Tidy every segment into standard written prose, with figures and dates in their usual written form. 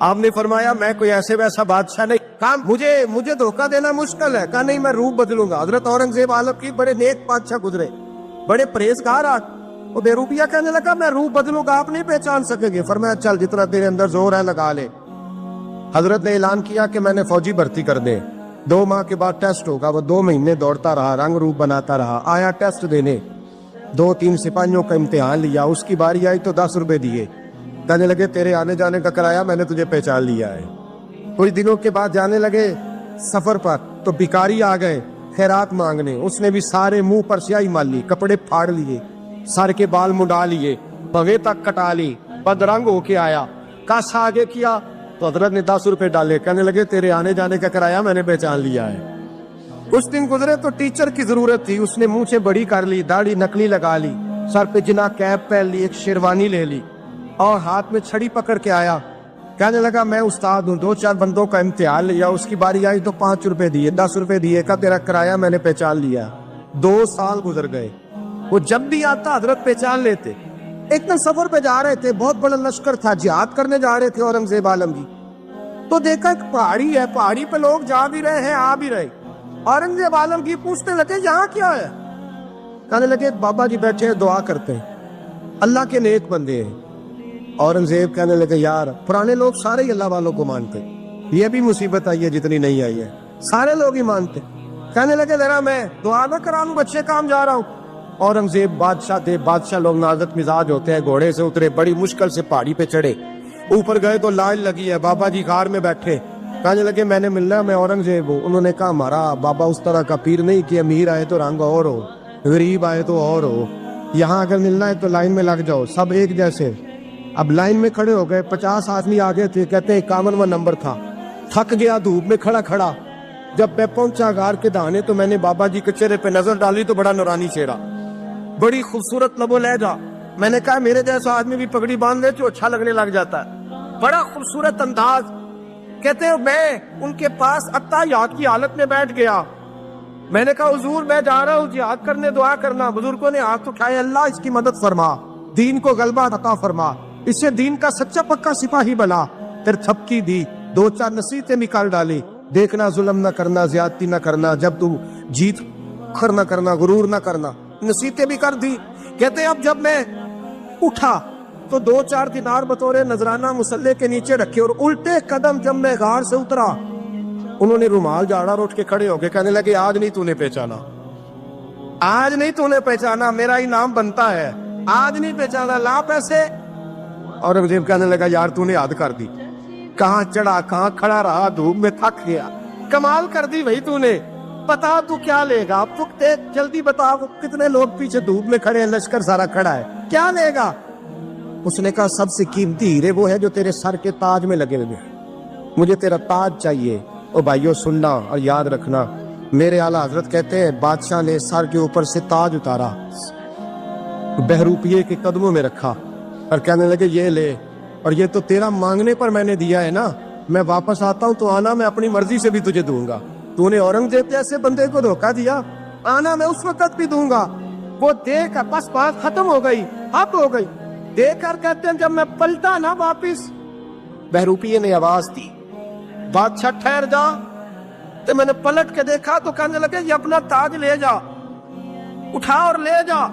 آپ نے فرمایا میں کوئی ایسے ویسا بادشاہ نہیں، کہا مجھے دھوکہ دینا مشکل ہے، کہا نہیں میں روپ بدلوں گا۔ حضرت اورنگزیب عالم کی بڑے نیک بادشاہ گزرے، بڑے پرہیزگار، وہ بے روپیہ کہنے لگا میں روپ بدلوں گا، آپ نہیں پہچان سکیں گے۔ فرمایا چل جتنا تیرے اندر زور ہے لگا لے۔ حضرت نے اعلان کیا کہ میں نے فوجی بھرتی کر دے، 2 ماہ کے بعد ٹیسٹ ہوگا۔ وہ 2 مہینے دوڑتا رہا، رنگ روپ بناتا رہا، آیا ٹیسٹ دینے، 2-3 سپاہیوں کا امتحان لیا، اس کی باری آئی تو 10 روپے دیے، کہنے لگے تیرے آنے جانے کا کرایہ میں نے تجھے پہچان لیا ہے۔ کچھ دنوں کے بعد جانے لگے سفر پر تو بھکاری آ گئے خیرات مانگنے، اس نے بھی سارے منہ پر سیاہی مال لی، کپڑے پھاڑ لیے، سر کے بال منڈا لیے، بغے تک کٹا لی، بدرنگ ہو کے آیا، کس آگے کیا تو حضرت نے 10 روپے ڈالے، کہنے لگے تیرے آنے جانے کا کرایہ میں نے پہچان لیا ہے۔ کچھ دن گزرے تو ٹیچر کی ضرورت تھی، اس نے منہ سے بڑی کر لی، داڑھی نکلی لگا لی، سر پہ جنا کیپ پہن لی، ایک شیروانی لے لی اور ہاتھ میں چھڑی پکڑ کے آیا، کہنے لگا میں استاد ہوں، 2-4 بندوں کا امتحان لیا، اس کی باری آئی تو 5 روپے دیے، 10 روپے دیے، کا تیرا کرایہ میں نے پہچان لیا۔ 2 سال گزر گئے، وہ جب بھی آتا حضرت پہچان لیتے۔ ایک دن سفر پہ جا رہے تھے، بہت بڑا لشکر تھا، جہاد کرنے جا رہے تھے اورنگزیب عالم جی، تو دیکھا ایک پہاڑی ہے، پہاڑی پہ لوگ جا بھی رہے ہیں آ بھی رہے۔ اورنگزیب عالم کی پوچھنے لگے یہاں کیا ہے؟ کہنے لگے بابا جی بیٹھے ہیں دعا کرتے ہیں، اللہ کے نیک بندے ہیں۔ اورنگزیب کہنے لگے یار پرانے لوگ سارے ہی اللہ والوں کو مانتے، یہ بھی مصیبت آئی ہے جتنی نہیں آئی ہے، سارے لوگ ہی مانتے۔ کہنے لگے ذرا میں دعا نہ کرا لوں، بچے کام جا رہا ہوں۔ اورنگزیب بادشاہ تھے، بادشاہ لوگ نازک مزاج ہوتے ہیں، گھوڑے سے اترے، بڑی مشکل سے پہاڑی پہ چڑھے، اوپر گئے تو لائن لگی ہے، بابا جی غار میں بیٹھے، کہنے لگے میں نے ملنا، میں اورنگزیب ہوں۔ انہوں نے کہا ہمارا بابا اس طرح کا پیر نہیں کہ امیر آئے تو رنگ اور ہو، غریب آئے تو اور ہو، یہاں اگر ملنا ہے تو لائن میں لگ جاؤ، سب ایک جیسے۔ اب لائن میں کھڑے ہو گئے، 50 آدمی آگے تھے، کہتے ہیں 51واں نمبر تھا، تھک گیا دھوپ میں کھڑا کھڑا، جب میں پہنچا غار کے دہانے تو میں نے بابا جی کے چہرے پہ نظر ڈالی تو بڑا نورانی چہرہ، بڑی خوبصورت لب و لہجہ، میں نے کہا میرے جیسا آدمی بھی پگڑی باندھ لے تو اچھا لگنے لگ جاتا ہے، بڑا خوبصورت انداز۔ کہتے ہیں میں ان کے پاس اتحیات کی حالت میں بیٹھ گیا، میں نے کہا حضور میں جا رہا ہوں جہاد کرنے، دعا کرنا۔ بزرگوں نے ہاتھ اٹھائے، اللہ اس کی مدد فرما، دین کو غلبہ عطا فرما، اسے دین کا سچا پکا سپاہی بنا۔ پھر تھپکی دی، 2-4 نصیحتیں بھی کر ڈالی، دیکھنا ظلم نہ کرنا، زیادتی نہ کرنا، جب تم جیت کھر نہ کرنا، غرور نہ کرنا، نصیحتیں بھی کر دی۔ کہتے ہیں اب جب میں اٹھا تو 2-4 دینار بطور نذرانہ مسلح کے نیچے رکھے، اور الٹے قدم جب میں غار سے اترا انہوں نے رومال جھاڑا اور اٹھ کے کھڑے ہو گئے، کہنے لگے آج نہیں تو نے پہچانا، آج نہیں تو نے پہچانا، میرا انعام بنتا ہے، آج نہیں پہچانا، لا پیسے۔ اورنگزیب کہنے لگا یار تو نے حد کر دی، کہاں چڑھا کہاں کھڑا رہا، دھوپ میں تھک گیا، کمال کر دی بھائی تو نے، بتا تو کیا لے گا، جلدی بتا، کتنے لوگ پیچھے دھوپ میں کھڑے ہیں، لشکر سارا کھڑا ہے، کیا لے گا؟ اس نے کہا سب سے قیمتی ہیرے وہ ہے جو تیرے سر کے تاج میں لگے ہوئے، مجھے تیرا تاج چاہیے۔ او بھائیو سننا اور یاد رکھنا، میرے اعلیٰ حضرت کہتے ہیں بادشاہ نے سر کے اوپر سے تاج اتارا، بہروپیے کے قدموں میں رکھا اور کہنے لگے یہ لے، اور یہ تو تیرا مانگنے پر میں نے دیا ہے نا، میں واپس آتا ہوں تو آنا میں اپنی مرضی سے بھی تجھے دوں گا، تو نے اورنگزیب جیسے بندے کو دھوکہ دیا، آنا میں اس وقت بھی دوں گا۔ وہ دیکھ کر بس بات ختم ہو گئی، حد ہو گئی، دیکھ کر کہتے ہیں جب میں پلٹا نا واپس، بہروپیے نے آواز دی بادشاہ ٹھہر جا، تو میں نے پلٹ کے دیکھا تو کہنے لگے یہ اپنا تاج لے جا، اٹھا اور لے جا۔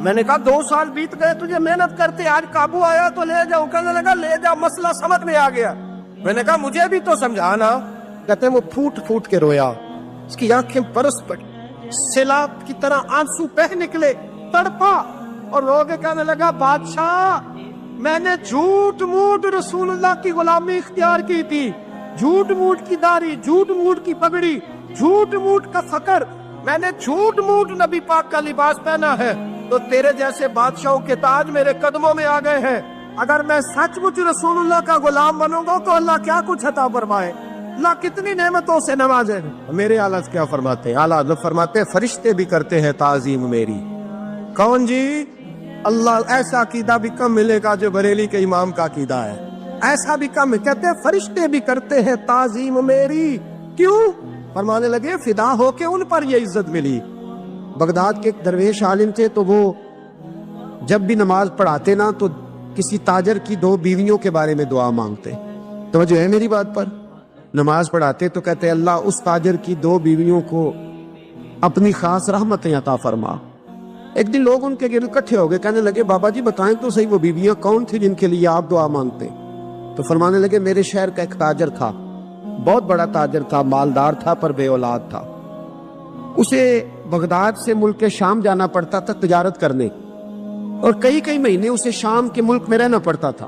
میں نے کہا 2 سال بیت گئے تجھے محنت کرتے، آج قابو آیا تو لے جاؤ، کہنے لگا لے جا، مسئلہ سمجھ میں آ گیا۔ میں نے کہا مجھے بھی تو سمجھانا۔ کہتے ہیں وہ پھوٹ پھوٹ کے رویا، اس کی آنکھیں برس پڑی، سیلاب کی طرح آنسو بہہ نکلے، تڑپا اور رو کے کہنے لگا بادشاہ میں نے جھوٹ موٹ رسول اللہ کی غلامی اختیار کی تھی، جھوٹ موٹ کی داڑھی، جھوٹ موٹ کی پگڑی، جھوٹ موٹ کا فقر، میں نے جھوٹ موٹ نبی پاک کا لباس پہنا ہے، تو تیرے جیسے بادشاہوں کے تاج میرے قدموں میں آ گئے ہیں، اگر میں سچ مچ رسول اللہ کا غلام بنوں گا تو اللہ کیا کچھ عطا فرمائے، اللہ کتنی نعمتوں سے نوازے۔ میرے اعلیٰ کیا فرماتے ہیں؟ اعلیٰ حضرت فرماتے ہیں فرشتے بھی کرتے ہیں تعظیم میری۔ کون جی؟ اللہ ایسا عقیدہ بھی کم ملے گا جو بریلی کے امام کا عقیدہ ہے، ایسا بھی کم، کہتے ہیں فرشتے بھی کرتے ہیں تعظیم میری۔ کیوں؟ فرمانے لگے فدا ہو کے ان پر یہ عزت ملی۔ بغداد کے ایک درویش عالم تھے، تو وہ جب بھی نماز پڑھاتے نا تو کسی تاجر کی 2 بیویوں کے بارے میں دعا مانگتے، توجہ ہے میری بات پر؟ نماز پڑھاتے تو کہتے اللہ اس تاجر کی 2 بیویوں کو اپنی خاص رحمتیں عطا فرما۔ ایک دن لوگ ان کے گرد اکٹھے ہو گئے، کہنے لگے بابا جی بتائیں تو صحیح وہ بیویاں کون تھی جن کے لیے آپ دعا مانگتے؟ تو فرمانے لگے میرے شہر کا ایک تاجر تھا، بہت بڑا تاجر تھا، مالدار تھا پر بے اولاد تھا۔ اسے بغداد سے ملک شام جانا پڑتا تھا تجارت کرنے، اور کئی مہینے اسے شام کے ملک میں رہنا پڑتا تھا۔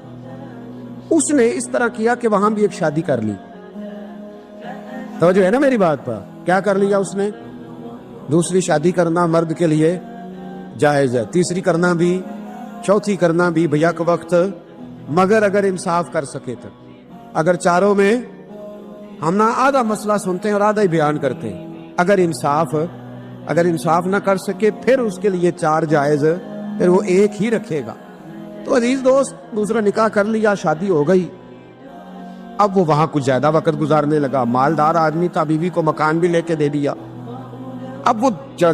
اس نے اس طرح کیا کہ وہاں بھی ایک شادی کر لی۔ توجہ ہے نا میری بات پر؟ کیا کر لیا اس نے؟ دوسری شادی کرنا مرد کے لیے جائز ہے، تیسری کرنا بھی، چوتھی کرنا بھی بھیا کے وقت، مگر اگر انصاف کر سکے تو۔ اگر چاروں میں ہم نہ آدھا مسئلہ سنتے ہیں اور آدھا ہی بیان کرتے ہیں، اگر انصاف نہ کر سکے پھر اس کے لیے 4 جائز، پھر وہ ایک ہی رکھے گا۔ تو عزیز دوست، دوسرا نکاح کر لیا، شادی ہو گئی، اب وہ وہاں کچھ زیادہ وقت گزارنے لگا، مالدار آدمی تھا، بیوی کو مکان بھی لے کے دے دیا۔ اب وہ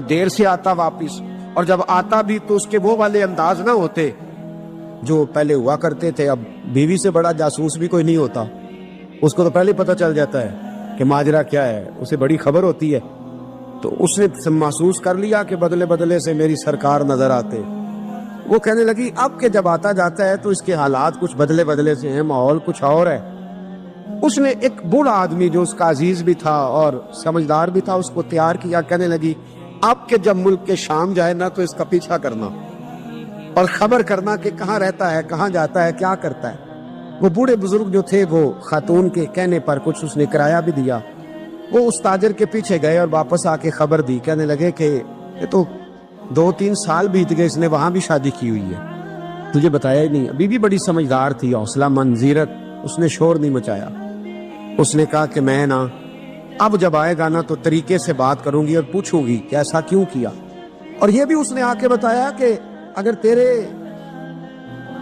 دیر سے آتا واپس، اور جب آتا بھی تو اس کے وہ والے انداز نہ ہوتے جو پہلے ہوا کرتے تھے۔ اب بیوی سے بڑا جاسوس بھی کوئی نہیں ہوتا، اس کو تو پہلے پتہ چل جاتا ہے کہ ماجرا کیا ہے، اسے بڑی خبر ہوتی ہے۔ تو اس نے محسوس کر لیا کہ بدلے سے میری سرکار نظر آتے۔ وہ کہنے لگی اب کہ جب آتا جاتا ہے تو اس کے حالات کچھ بدلے سے ہیں، ماحول کچھ اور ہے۔ اس نے ایک بوڑھا آدمی جو اس کا عزیز بھی تھا اور سمجھدار بھی تھا، اس کو تیار کیا، کہنے لگی اب کہ جب ملک کے شام جائے نا تو اس کا پیچھا کرنا اور خبر کرنا کہ کہاں رہتا ہے، کہاں جاتا ہے، کیا کرتا ہے۔ وہ بوڑھے بزرگ جو تھے وہ خاتون کے کہنے پر کچھ اس نے کرایہ بھی دیا، وہ اس تاجر کے پیچھے گئے اور واپس آ کے خبر دی، کہنے لگے کہ یہ تو 2-3 سال بیت گئے، اس نے وہاں بھی شادی کی ہوئی ہے، تجھے بتایا ہی نہیں۔ ابھی بھی بڑی سمجھدار تھی، حوصلہ مند، زیرک، اس نے شور نہیں مچایا۔ اس نے کہا کہ میں نا اب جب آئے گا نا تو طریقے سے بات کروں گی اور پوچھوں گی کہ ایسا کیوں کیا، اور یہ بھی اس نے آ کے بتایا کہ اگر تیرے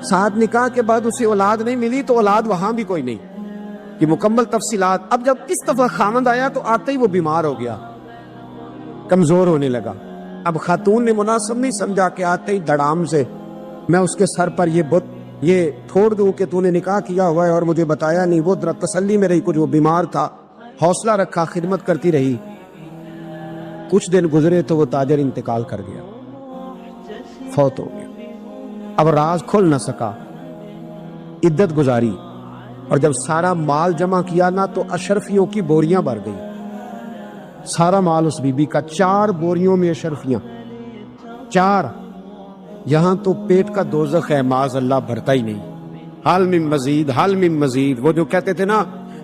ساتھ نکاح کے بعد اسے اولاد نہیں ملی تو اولاد وہاں بھی کوئی نہیں، کہ مکمل تفصیلات۔ اب جب اس دفعہ خامند آیا تو آتے ہی وہ بیمار ہو گیا، کمزور ہونے لگا۔ اب خاتون نے مناسب نہیں سمجھا کہ آتے ہی دڑام سے میں اس کے سر پر یہ تھوڑ دوں کہ تو نے نکاح کیا ہوا ہے اور مجھے بتایا نہیں۔ وہ ذرا تسلی میں رہی، کچھ وہ بیمار تھا، حوصلہ رکھا، خدمت کرتی رہی۔ کچھ دن گزرے تو وہ تاجر انتقال کر گیا، فوت ہو گیا۔ اب راز کھل نہ سکا، عدت گزاری، اور جب سارا مال جمع کیا نا تو اشرفیوں کی بوریاں بھر گئی۔ سارا مال اس بی بی کا، 4 بوریوں میں اشرفیاں، 4۔ یہاں تو پیٹ کا دوزخ ہے، معاذ اللہ، بھرتا ہی نہیں۔ حال من مزید، حال من مزید۔ وہ جو کہتے تھے نا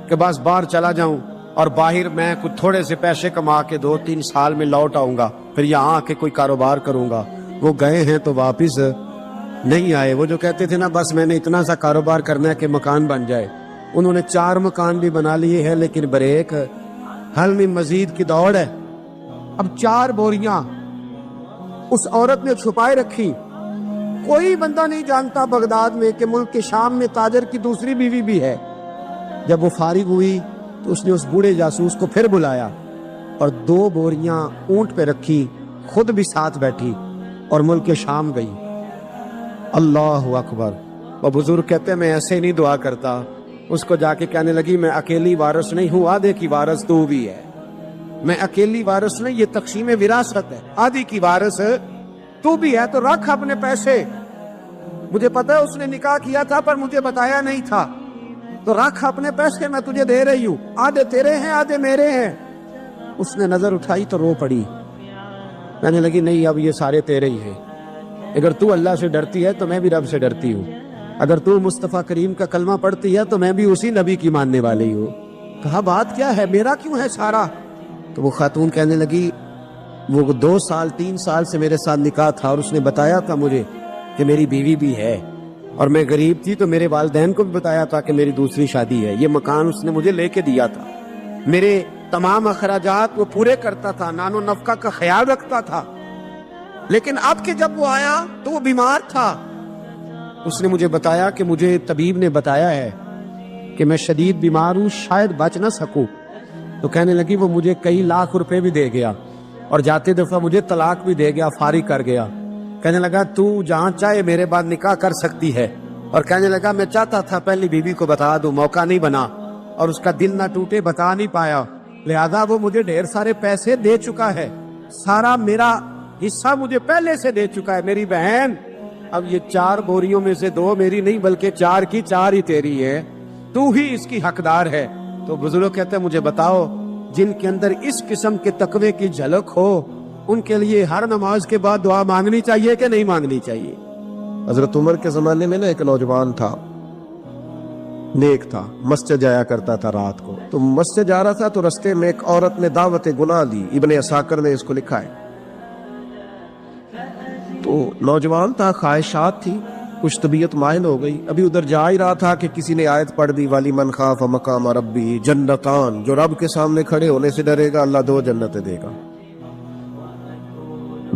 کہ بس باہر چلا جاؤں اور باہر میں کچھ تھوڑے سے پیسے کما کے 2-3 سال میں لوٹ آؤں گا، پھر یہاں آ کے کوئی کاروبار کروں گا، وہ گئے ہیں تو واپس نہیں آئے۔ وہ جو کہتے تھے نا بس میں نے اتنا سا کاروبار کرنا ہے کہ مکان بن جائے، انہوں نے 4 مکان بھی بنا لیے ہیں، لیکن بریک حل میں مزید کی دوڑ ہے۔ اب 4 بوریاں اس عورت نے چھپائے رکھی، کوئی بندہ نہیں جانتا بغداد میں کہ ملک کے شام میں تاجر کی دوسری بیوی بھی ہے۔ جب وہ فارغ ہوئی تو اس نے اس بوڑھے جاسوس کو پھر بلایا اور 2 بوریاں اونٹ پہ رکھی، خود بھی ساتھ بیٹھی اور ملک شام گئی۔ اللہ اکبر۔ وہ بزرگ کہتے ہیں میں ایسے نہیں دعا کرتا۔ اس کو جا کے کہنے لگی میں اکیلی وارث نہیں ہوں، آدھے کی وارث تو بھی ہے۔ میں اکیلی وارث نہیں، یہ تقسیم وراثت ہے، آدھی کی وارث تو بھی ہے، تو رکھ اپنے پیسے۔ مجھے پتا ہے اس نے نکاح کیا تھا پر مجھے بتایا نہیں تھا، تو رکھ اپنے پیسے، میں تجھے دے رہی ہوں، آدھے تیرے ہیں آدھے میرے ہیں۔ اس نے نظر اٹھائی تو رو پڑی، کہنے لگی نہیں اب یہ سارے تیرے ہی ہیں، اگر تو اللہ سے ڈرتی ہے تو میں بھی رب سے ڈرتی ہوں، اگر تو مصطفیٰ کریم کا کلمہ پڑھتی ہے تو میں بھی اسی نبی کی ماننے والی ہوں۔ کہا بات کیا ہے، میرا کیوں ہے سارا؟ تو وہ خاتون کہنے لگی وہ 2 سال 3 سال سے میرے ساتھ نکاح تھا اور اس نے بتایا تھا مجھے کہ میری بیوی بھی ہے، اور میں غریب تھی تو میرے والدین کو بھی بتایا تھا کہ میری دوسری شادی ہے۔ یہ مکان اس نے مجھے لے کے دیا تھا، میرے تمام اخراجات وہ پورے کرتا تھا، نان و نفقہ کا خیال رکھتا تھا، لیکن اب کہ جب وہ آیا تو وہ بیمار تھا۔ اس نے مجھے بتایا کہ مجھے طبیب نے بتایا ہے کہ میں شدید بیمار ہوں، شاید بچ نہ سکوں۔ تو کہنے لگی وہ مجھے کئی لاکھ روپے بھی دے گیا اور جاتے دفعہ مجھے طلاق بھی دے گیا، فارغ کر گیا۔ کہنے لگا تو جہاں چاہے میرے بعد نکاح کر سکتی ہے اور کہنے لگا میں چاہتا تھا پہلی بیوی کو بتا دوں، موقع نہیں بنا اور اس کا دل نہ ٹوٹے، بتا نہیں پایا، لہذا وہ مجھے ڈھیر سارے پیسے دے چکا ہے، سارا میرا حصہ مجھے پہلے سے دے چکا ہے میری بہن، اب یہ 4 بوریوں میں سے 2 میری نہیں بلکہ 4 کی 4 ہی تیری ہے، تو ہی اس کی حقدار ہے۔ تو بزرگ کہتے ہیں مجھے بتاؤ جن کے اندر اس قسم کے تقوی کی جھلک ہو ان کے لیے ہر نماز کے بعد دعا مانگنی چاہیے کہ نہیں مانگنی چاہیے؟ حضرت عمر کے زمانے میں نا ایک نوجوان تھا، نیک تھا، مسجد جایا کرتا تھا رات کو، تو مسجد جا رہا تھا تو رستے میں ایک عورت نے دعوت گناہ دی، ابن عساکر نے اس کو لکھا ہے۔ تو نوجوان تھا، خواہشات تھی، کچھ طبیعت مائل ہو گئی، ابھی ادھر جا ہی رہا تھا کہ کسی نے آیت پڑھ دی وَلِمَنْ من خاف مقام ربی جنتان، جو رب کے سامنے کھڑے ہونے سے ڈرے گا اللہ 2 جنتیں دے گا۔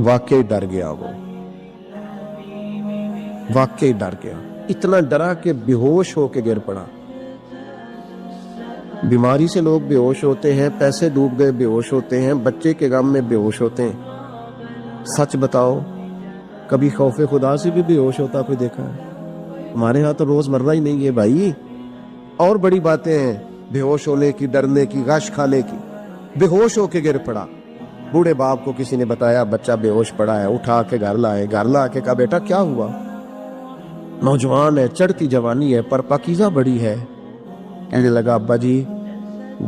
واقعی ڈر گیا، وہ واقعی ڈر گیا، اتنا ڈرا کہ بے ہوش ہو کے گر پڑا۔ بیماری سے لوگ بے ہوش ہوتے ہیں، پیسے ڈوب گئے بے ہوش ہوتے ہیں، بچے کے غم میں بے ہوش ہوتے ہیں۔ سچ بتاؤ کبھی خوف خدا سے بھی بے ہوش ہوتا کوئی دیکھا ہے؟ ہمارے ہاں تو روز مرہ ہی نہیں ہے بھائی، اور بڑی باتیں ہیں بے ہوش ہونے کی، ڈرنے کی، غش کھانے کی۔ بے ہوش ہو کے گر پڑا، بوڑھے باپ کو کسی نے بتایا بچہ بے ہوش پڑا ہے، اٹھا کے گھر لائے، گھر لا کے کہا بیٹا کیا ہوا؟ نوجوان ہے، چڑھتی جوانی ہے پر پاکیزہ بڑی ہے، کہنے لگا ابا جی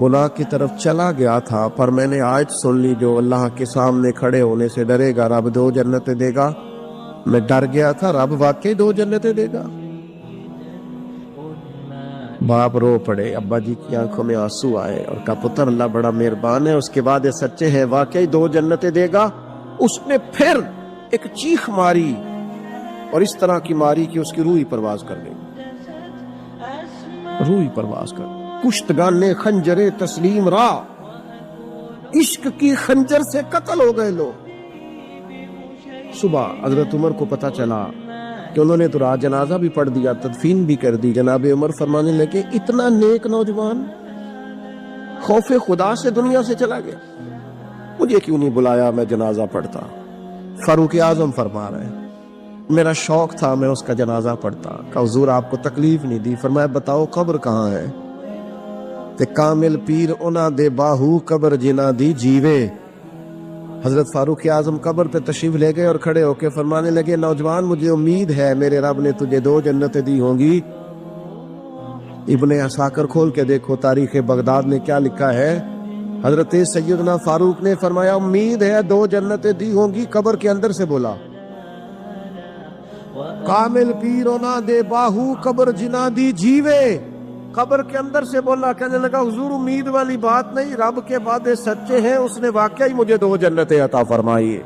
گناہ کی طرف چلا گیا تھا پر میں نے آیت سن لی جو اللہ کے سامنے کھڑے ہونے سے ڈرے گا رب 2 جنتیں دے گا، میں ڈر گیا تھا، رب واقعی 2 جنتیں دے گا۔ باپ رو پڑے، ابا جی کی آنکھوں میں آنسو آئے اور کہا پتر اللہ بڑا مہربان ہے، اس کے بعد یہ سچے ہیں واقعی 2 جنتیں دے گا۔ اس نے پھر ایک چیخ ماری اور اس طرح کی ماری کہ اس کی روح ہی پرواز کر گئی، روح ہی پرواز کر گئی۔ کشتگان نے خنجر تسلیم را، عشق کی خنجر سے قتل ہو گئے لوگ۔ صبح حضرت عمر کو پتا چلا کہ انہوں نے تو رات جنازہ بھی پڑھ دیا، تدفین بھی کر دی۔ جناب عمر فرمانے لگے اتنا نیک نوجوان خوف خدا سے دنیا سے چلا گیا، مجھے کیوں نہیں بلایا میں جنازہ پڑھتا؟ فاروق اعظم فرما رہے ہیں میرا شوق تھا میں اس کا جنازہ پڑھتا۔ کہ حضور آپ کو تکلیف نہیں دی؟ فرمایا بتاؤ قبر کہاں ہے؟ تے کامل پیر اونا دے باہو قبر جنا دی جیوے۔ حضرت فاروق اعظم قبر پہ تشریف لے گئے اور کھڑے ہو کے فرمانے لگے نوجوان مجھے امید ہے میرے رب نے تجھے 2 جنتیں دی ہوں گی۔ ابن عساکر کھول کے دیکھو تاریخ بغداد نے کیا لکھا ہے، حضرت سیدنا فاروق نے فرمایا امید ہے 2 جنتیں دی ہوں گی، قبر کے اندر سے بولا کامل پیرونا دے باہو قبر جنا دی جیوے، قبر کے اندر سے بولا۔ کہنے لگا حضور امید والی بات نہیں، رب کے وعدے سچے ہیں، اس نے واقعی مجھے 2 جنتیں عطا فرمائی،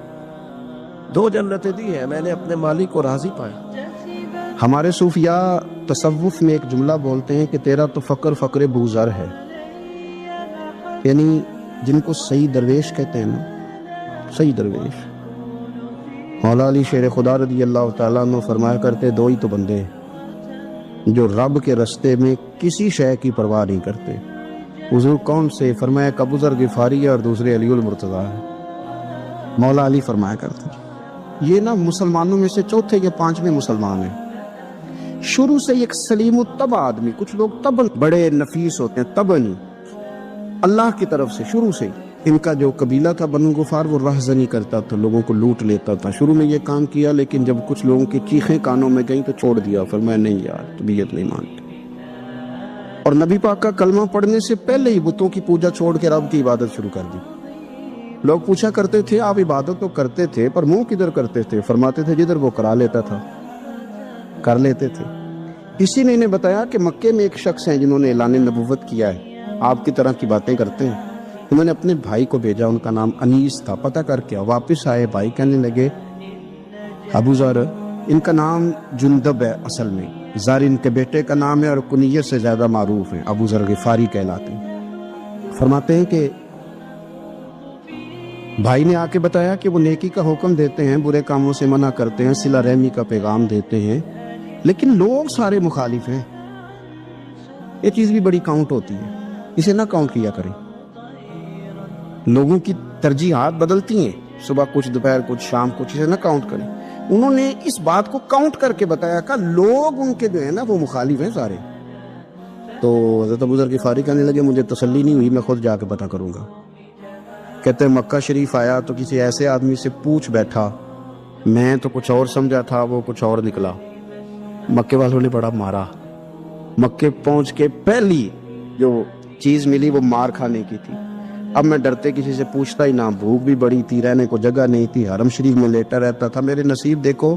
2 جنتیں دی ہیں، میں نے اپنے مالک کو راضی پایا۔ ہمارے صوفیاء تصوف میں ایک جملہ بولتے ہیں کہ تیرا تو فقر فقر بوزر ہے، یعنی جن کو صحیح درویش کہتے ہیں نا، صحیح درویش۔ مولا علی شیر خدا رضی اللہ تعالیٰ عنہ فرمایا کرتے 2 ہی تو بندے ہیں جو رب کے رستے میں کسی شے کی پرواہ نہیں کرتے۔ حضور کون سے؟ فرمایا ایک ابو ذر غفاری ہے اور دوسرے علی المرتضیٰ ہے۔ مولا علی فرمایا کرتے یہ نا مسلمانوں میں سے 4تھے یا 5ویں مسلمان ہیں، شروع سے ایک سلیم الطبع آدمی، کچھ لوگ طبع بڑے نفیس ہوتے ہیں، طبع نہیں، اللہ کی طرف سے شروع سے ان کا جو قبیلہ تھا بنو غفار وہ رہزنی کرتا تھا، لوگوں کو لوٹ لیتا تھا۔ شروع میں یہ کام کیا لیکن جب کچھ لوگوں کی چیخیں کانوں میں گئیں تو چھوڑ دیا، فرمایا نہیں یار طبیعت نہیں مانتی، اور نبی پاک کا کلمہ پڑھنے سے پہلے ہی بتوں کی پوجا چھوڑ کے رب کی عبادت شروع کر دی۔ لوگ پوچھا کرتے تھے آپ عبادت تو کرتے تھے پر منہ کدھر کرتے تھے؟ فرماتے تھے جدھر وہ کرا لیتا تھا کر لیتے تھے۔ اسی نے انہیں بتایا کہ مکے میں ایک شخص ہیں جنہوں نے اعلان نبوت کیا ہے، آپ کی طرح کی باتیں کرتے ہیں۔ انہوں نے اپنے بھائی کو بھیجا، ان کا نام انیس تھا، پتہ کر کے واپس آئے، بھائی کہنے لگے ابو ذر ان کا نام جندب ہے، اصل میں زر ان کے بیٹے کا نام ہے اور کنیت سے زیادہ معروف ہیں، ابو ذر غفاری کہلاتے ہیں۔ فرماتے ہیں کہ بھائی نے آ کے بتایا کہ وہ نیکی کا حکم دیتے ہیں، برے کاموں سے منع کرتے ہیں، صلہ رحمی کا پیغام دیتے ہیں، لیکن لوگ سارے مخالف ہیں۔ یہ چیز بھی بڑی کاؤنٹ ہوتی ہے، اسے نہ کاؤنٹ کیا کریں۔ لوگوں کی ترجیحات بدلتی ہیں، صبح کچھ دوپہر کچھ شام کچھ، اسے نہ کاؤنٹ کریں۔ انہوں نے اس بات کو کاؤنٹ کر کے بتایا کہ لوگ ان کے جو ہے نا وہ مخالف ہیں سارے. تو حضرت ابو ذر غفاری کہنے لگے مجھے تسلی نہیں ہوئی، میں خود جا کے پتہ کروں گا. کہتے ہیں مکہ شریف آیا تو کسی ایسے آدمی سے پوچھ بیٹھا، میں تو کچھ اور سمجھا تھا، وہ کچھ اور نکلا. مکے والوں نے بڑا مارا. مکے پہنچ کے پہلی جو چیز ملی وہ مار کھانے کی تھی. اب میں ڈرتے کسی سے پوچھتا ہی نہ، بھوک بھی بڑی تھی، رہنے کو جگہ نہیں تھی، حرم شریف میں لیٹا رہتا تھا. میرے نصیب دیکھو،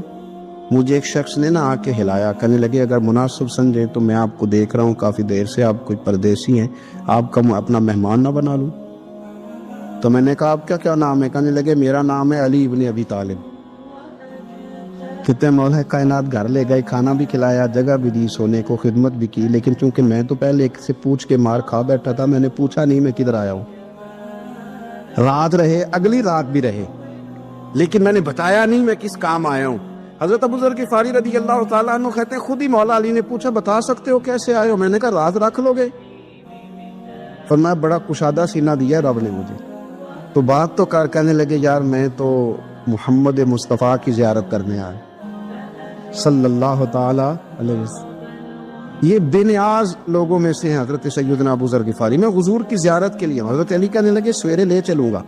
مجھے ایک شخص نے نا آ کے ہلایا، کہنے لگے اگر مناسب سمجھے تو میں آپ کو دیکھ رہا ہوں کافی دیر سے، آپ کوئی پردیسی ہیں، آپ کا اپنا مہمان نہ بنا لوں. تو میں نے کہا آپ کا کیا نام ہے؟ کہنے لگے میرا نام ہے علی ابن ابی طالب. کہتے ہیں مولا کائنات گھر لے گئے، کھانا بھی کھلایا، جگہ بھی دی، سونے کو خدمت بھی کی، لیکن چونکہ میں تو پہلے ایک سے پوچھ کے مار کھا بیٹھا تھا، میں نے پوچھا نہیں میں کدھر آیا ہوں. رات رہے، اگلی رات بھی رہے، لیکن میں نے بتایا نہیں میں کس کام آیا ہوں. حضرت ابو ذر غفاری رضی اللہ تعالیٰ عنہ کہتے ہیں خود ہی مولا علی نے پوچھا بتا سکتے ہو کیسے آئے ہو؟ میں نے کہا رات رکھ لو گے. فرمایا بڑا کشادہ سینہ دیا رب نے مجھے. تو بات تو کہنے لگے یار میں تو محمد مصطفیٰ کی زیارت کرنے آیا صلی اللہ تعالی علیہ وسلم. یہ بے نیاز لوگوں میں سے ہیں حضرت سیدنا ابو ذر غفاری. میں حضور کی زیارت کے لیے. حضرت علی کہنے لگے سویرے لے چلوں گا.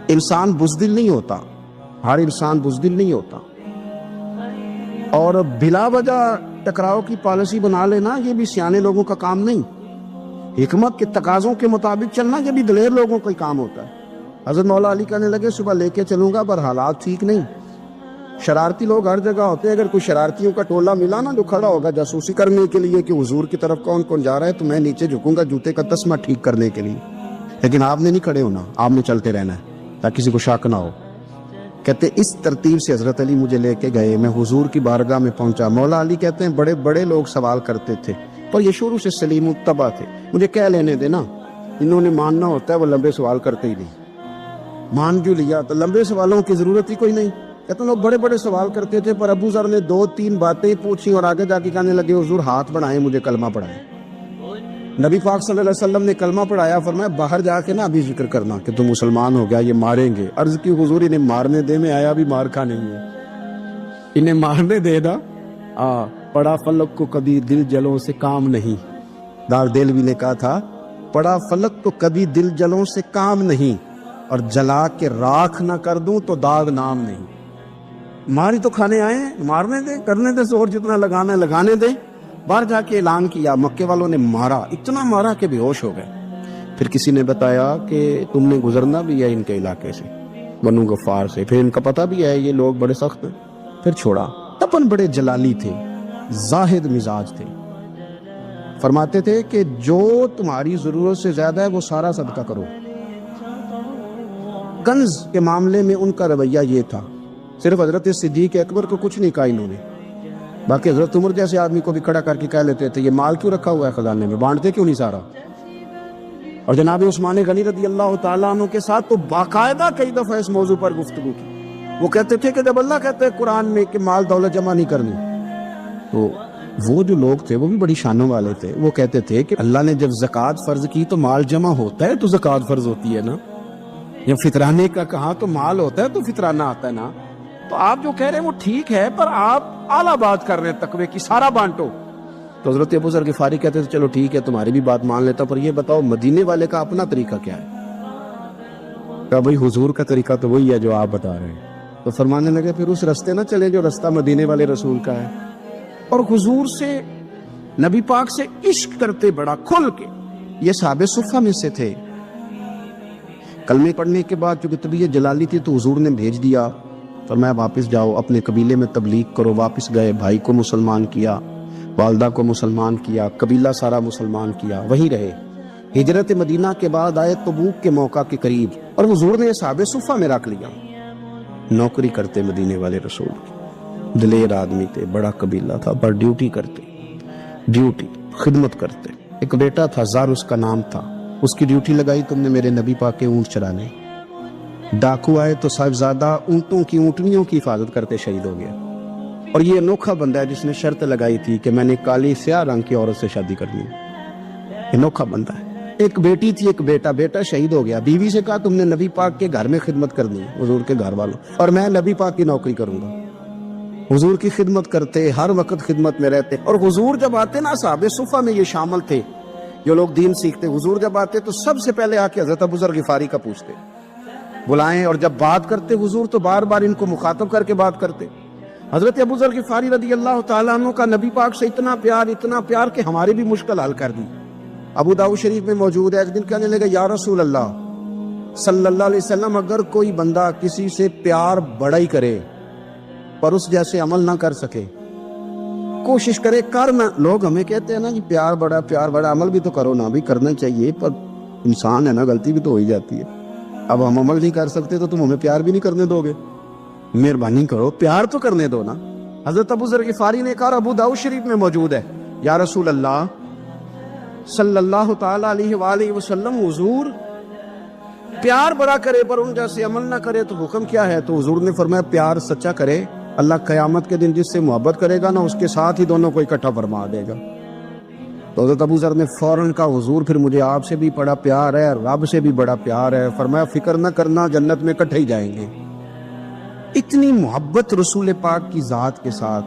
انسان بزدل نہیں ہوتا، ہر انسان بزدل نہیں ہوتا، اور بلا وجہ ٹکراؤ کی پالیسی بنا لینا یہ بھی سیانے لوگوں کا کام نہیں. حکمت کے تقاضوں کے مطابق چلنا یہ بھی دلیر لوگوں کا کام ہوتا ہے. حضرت مولا علی کہنے لگے صبح لے کے چلوں گا، پر حالات ٹھیک نہیں. شرارتی لوگ ہر جگہ ہوتے ہیں، اگر کوئی شرارتیوں کا ٹولہ ملا نا جو کھڑا ہوگا جاسوسی کرنے کے لیے کہ حضور کی طرف کون کون جا رہا ہے، تو میں نیچے جھکوں گا جوتے کا تسمہ ٹھیک کرنے کے لیے. لیکن آپ نے نہیں کھڑے ہونا، آپ نے چلتے رہنا ہے تاکہ کسی کو شک نہ ہو. کہتے اس ترتیب سے حضرت علی مجھے لے کے گئے. میں حضور کی بارگاہ میں پہنچا. مولا علی کہتے ہیں بڑے بڑے لوگ سوال کرتے تھے، پر یہ شروع سے سلیم الطبع تھے. مجھے کہہ لینے دینا، انہوں نے ماننا ہوتا ہے، وہ لمبے سوال کرتے ہی نہیں. مان کیوں لیا؟ تو لمبے سوالوں کی ضرورت ہی کوئی نہیں. کہتے ہیں لوگ بڑے بڑے سوال کرتے تھے، پر ابو ذر نے 2-3 باتیں پوچھی اور آگے جا کے کہنے لگے حضور ہاتھ بڑھائیں مجھے کلمہ پڑھائیں. نبی پاک صلی اللہ علیہ وسلم نے کلمہ پڑھایا. فرمایا باہر جا کے نا ابھی ذکر کرنا کہ تم مسلمان ہو گیا، یہ ماریں گے. عرض کی حضور انہیں مارنے دے، میں آیا بھی مار کھا نہیں ہے، انہیں مارنے دے دا. پڑا فلک کو کبھی دل جلوں سے کام نہیں. دار دلوی نے کہا تھا پڑا فلک کو کبھی دل جلوں سے کام نہیں، اور جلا کے راکھ نہ کر دوں تو داغ نام نہیں. ماری تو کھانے آئے ہیں، مارنے دے، کرنے دے زور جتنا لگانا ہے لگانے دے. باہر جا کے اعلان کیا. مکے والوں نے مارا، اتنا مارا کہ بے ہوش ہو گئے. پھر کسی نے بتایا کہ تم نے گزرنا بھی ہے ان کے علاقے سے، بنو غفار سے. پھر ان کا پتہ بھی ہے یہ لوگ بڑے سخت ہیں. پھر چھوڑا. تپن بڑے جلالی تھے، زاہد مزاج تھے. فرماتے تھے کہ جو تمہاری ضرورت سے زیادہ ہے وہ سارا صدقہ کرو. کنز کے معاملے میں ان کا رویہ یہ تھا. صرف حضرت صدیق اکبر کو کچھ نہیں کہا انہوں نے، باقی حضرت عمر جیسے آدمی کو بھی کھڑا کر کے کہہ لیتے تھے یہ مال کیوں رکھا ہوا ہے خزانے میں، بانٹتے کیوں نہیں سارا. اور جناب عثمان غنی رضی اللہ تعالیٰ عنہ کے ساتھ تو باقاعدہ کئی دفعہ اس موضوع پر گفتگو کی. وہ کہتے تھے کہ جب اللہ کہتے ہیں قرآن میں کہ مال دولت جمع نہیں کرنی، تو وہ جو لوگ تھے وہ بھی بڑی شانوں والے تھے. وہ کہتے تھے کہ اللہ نے جب زکوٰۃ فرض کی تو مال جمع ہوتا ہے تو زکوٰۃ فرض ہوتی ہے نا. جب فطرانے کا کہا تو مال ہوتا ہے تو فطرانہ آتا ہے نا. تو آپ جو کہہ رہے ہیں وہ ٹھیک ہے، پر آپ اعلیٰ بات کر رہے ہیں تقوی کی، سارا بانٹو. تو حضرت ابو ذر غفاری کہتے تھے چلو ٹھیک ہے تمہاری بھی بات مان لیتا، پر یہ بتاؤ مدینے والے کا اپنا طریقہ کیا ہے؟ کہا بھائی حضور کا طریقہ تو وہی ہے جو آپ بتا رہے ہیں. تو فرمانے لگے پھر اس رستے نہ چلے جو رستہ مدینے والے رسول کا ہے. اور حضور سے، نبی پاک سے عشق کرتے بڑا کھل کے. یہ صحابہ صفہ میں سے تھے. کلمے پڑھنے کے بعد چونکہ طبیعت جلالی تھی تو حضور نے بھیج دیا، فرمایا واپس جاؤ اپنے قبیلے میں تبلیغ کرو. واپس گئے، بھائی کو مسلمان کیا، والدہ کو مسلمان کیا، قبیلہ سارا مسلمان کیا، وہیں رہے. ہجرت مدینہ کے بعد آئے تبوک کے موقع کے قریب، اور حضور نے صحابہ صفہ میں رکھ لیا. نوکری کرتے مدینے والے رسول کی، دلیر آدمی تھے، بڑا قبیلہ تھا، پر ڈیوٹی کرتے، ڈیوٹی خدمت کرتے. ایک بیٹا تھا زار اس کا نام تھا. اس کی ڈیوٹی لگائی تم نے میرے نبی پاک کے اونٹ چرانے. ڈاکو آئے تو صاحبزادہ اونٹوں کی، اونٹنیوں کی حفاظت کرتے شہید ہو گیا. اور یہ انوکھا بندہ ہے جس نے شرط لگائی تھی کہ میں نے کالی سیاہ رنگ کی عورت سے شادی کرنی ہے. انوکھا بندہ ہے. ایک بیٹی تھی ایک بیٹا، بیٹا شہید ہو گیا، بیوی سے کہا تم نے نبی پاک کے گھر میں خدمت کرنی ہے، حضور کے گھر والوں، اور میں نبی پاک کی نوکری کروں گا۔ حضور کی خدمت کرتے، ہر وقت خدمت میں رہتے، اور حضور جب آتے نا، صحابہ صفہ میں یہ شامل تھے جو لوگ دین سیکھتے، حضور جب آتے تو سب سے پہلے آ کے حضرت ابو ذر غفاری کا پوچھتے، بلائیں، اور جب بات کرتے حضور تو بار بار ان کو مخاطب کر کے بات کرتے۔ حضرت ابو ذر غفاری رضی اللہ تعالیٰ عنہ کا نبی پاک سے اتنا پیار کہ ہماری بھی مشکل حل کر دی۔ ابو داؤد شریف میں موجود ہے، ایک دن کہنے لگا یا رسول اللہ صلی اللہ علیہ وسلم، اگر کوئی بندہ کسی سے پیار بڑا ہی کرے پر اس جیسے عمل نہ کر سکے، کوشش کرے کرنا، لوگ ہمیں کہتے ہیں نا جی پیار بڑا، عمل بھی تو کرو نا، بھی کرنا چاہیے، پر انسان ہے نا، غلطی بھی تو ہو ہی جاتی ہے۔ اب ہم عمل نہیں کر سکتے تو تم ہمیں پیار بھی نہیں کرنے دو گے؟ مہربانی کرو، پیار تو کرنے دو نا۔ حضرت ابو ذر غفاری نے کہا، ابو داؤد شریف میں موجود ہے، یا رسول اللہ صلی اللہ تعالی علیہ وآلہ وسلم، حضور پیار بڑا کرے پر ان جیسے عمل نہ کرے تو حکم کیا ہے؟ تو حضور نے فرمایا پیار سچا کرے، اللہ قیامت کے دن جس سے محبت کرے گا نا اس کے ساتھ ہی دونوں کو اکٹھا فرما دے گا۔ تو حضرت ابو ذر نے فوراً کہا، حضور پھر مجھے آپ سے بھی بڑا پیار ہے، رب سے بھی بڑا پیار ہے۔ فرمایا فکر نہ کرنا، جنت میں اکٹھے ہی جائیں گے۔ اتنی محبت رسول پاک کی ذات کے ساتھ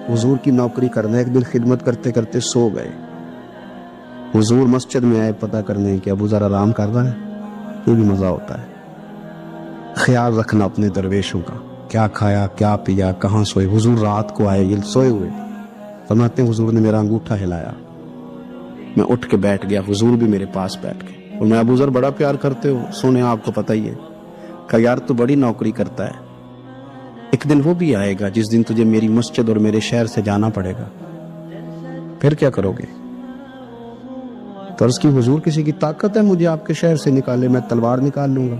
حضور کی نوکری کرنا۔ ایک دن خدمت کرتے کرتے سو گئے، حضور مسجد میں آئے پتہ کرنے کہ ابو ذر آرام کر رہا ہے۔ یہ بھی مزہ ہوتا ہے، خیال رکھنا اپنے درویشوں کا، کیا کھایا کیا پیا کہاں سوئے۔ حضور رات کو آئے، یہ سوئے ہوئے، فرماتے ہیں حضور نے میرا انگوٹھا ہلایا، میں اٹھ کے بیٹھ گیا، حضور بھی میرے پاس بیٹھ گئے، اور میں ابو ذر بڑا پیار کرتے ہو، سونے آپ کو پتہ ہی ہے، کہ یار تو بڑی نوکری کرتا ہے، ایک دن وہ بھی آئے گا جس دن تجھے میری مسجد اور میرے شہر سے جانا پڑے گا، پھر کیا کرو گے؟ تو عرض کی حضور کسی کی طاقت ہے مجھے آپ کے شہر سے نکالے؟ میں تلوار نکال لوں گا۔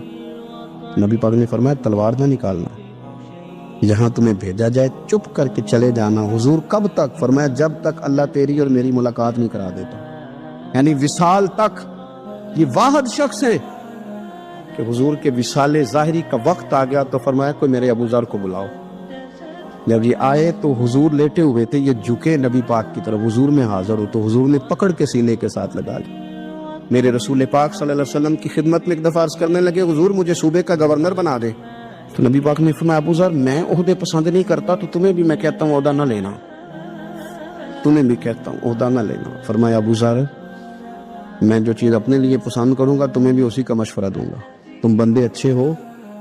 نبی پاک نے فرمایا تلوار نہ نکالنا، جہاں تمہیں بھیجا جائے چپ کر کے چلے جانا۔ حضور کب تک؟ فرمایا جب تک اللہ تیری اور میری ملاقات نہیں کرا دیتا، یعنی وصال تک۔ یہ واحد شخص ہے کہ حضور کے وصال ظاہری کا وقت آ گیا تو فرمایا کوئی میرے ابو ذر کو بلاؤ۔ جب یہ آئے تو حضور لیٹے ہوئے تھے، یہ جھکے نبی پاک کی طرف، حضور میں حاضر ہو، تو حضور نے پکڑ کے سینے کے ساتھ لگا لی۔ میرے رسول پاک صلی اللہ علیہ وسلم کی خدمت میں ایک دفعہ عرض کرنے لگے، حضور مجھے صوبے کا گورنر بنا دے۔ تو نبی پاک نے فرمایا ابو ذر میں عہدے پسند نہیں کرتا، تو تمہیں بھی میں کہتا ہوں عہدہ نہ لینا، تمہیں بھی کہتا ہوں عہدہ نہ لینا۔ فرمایا ابو ذر میں جو چیز اپنے لیے پسند کروں گا تمہیں بھی اسی کا مشورہ دوں گا، تم بندے اچھے ہو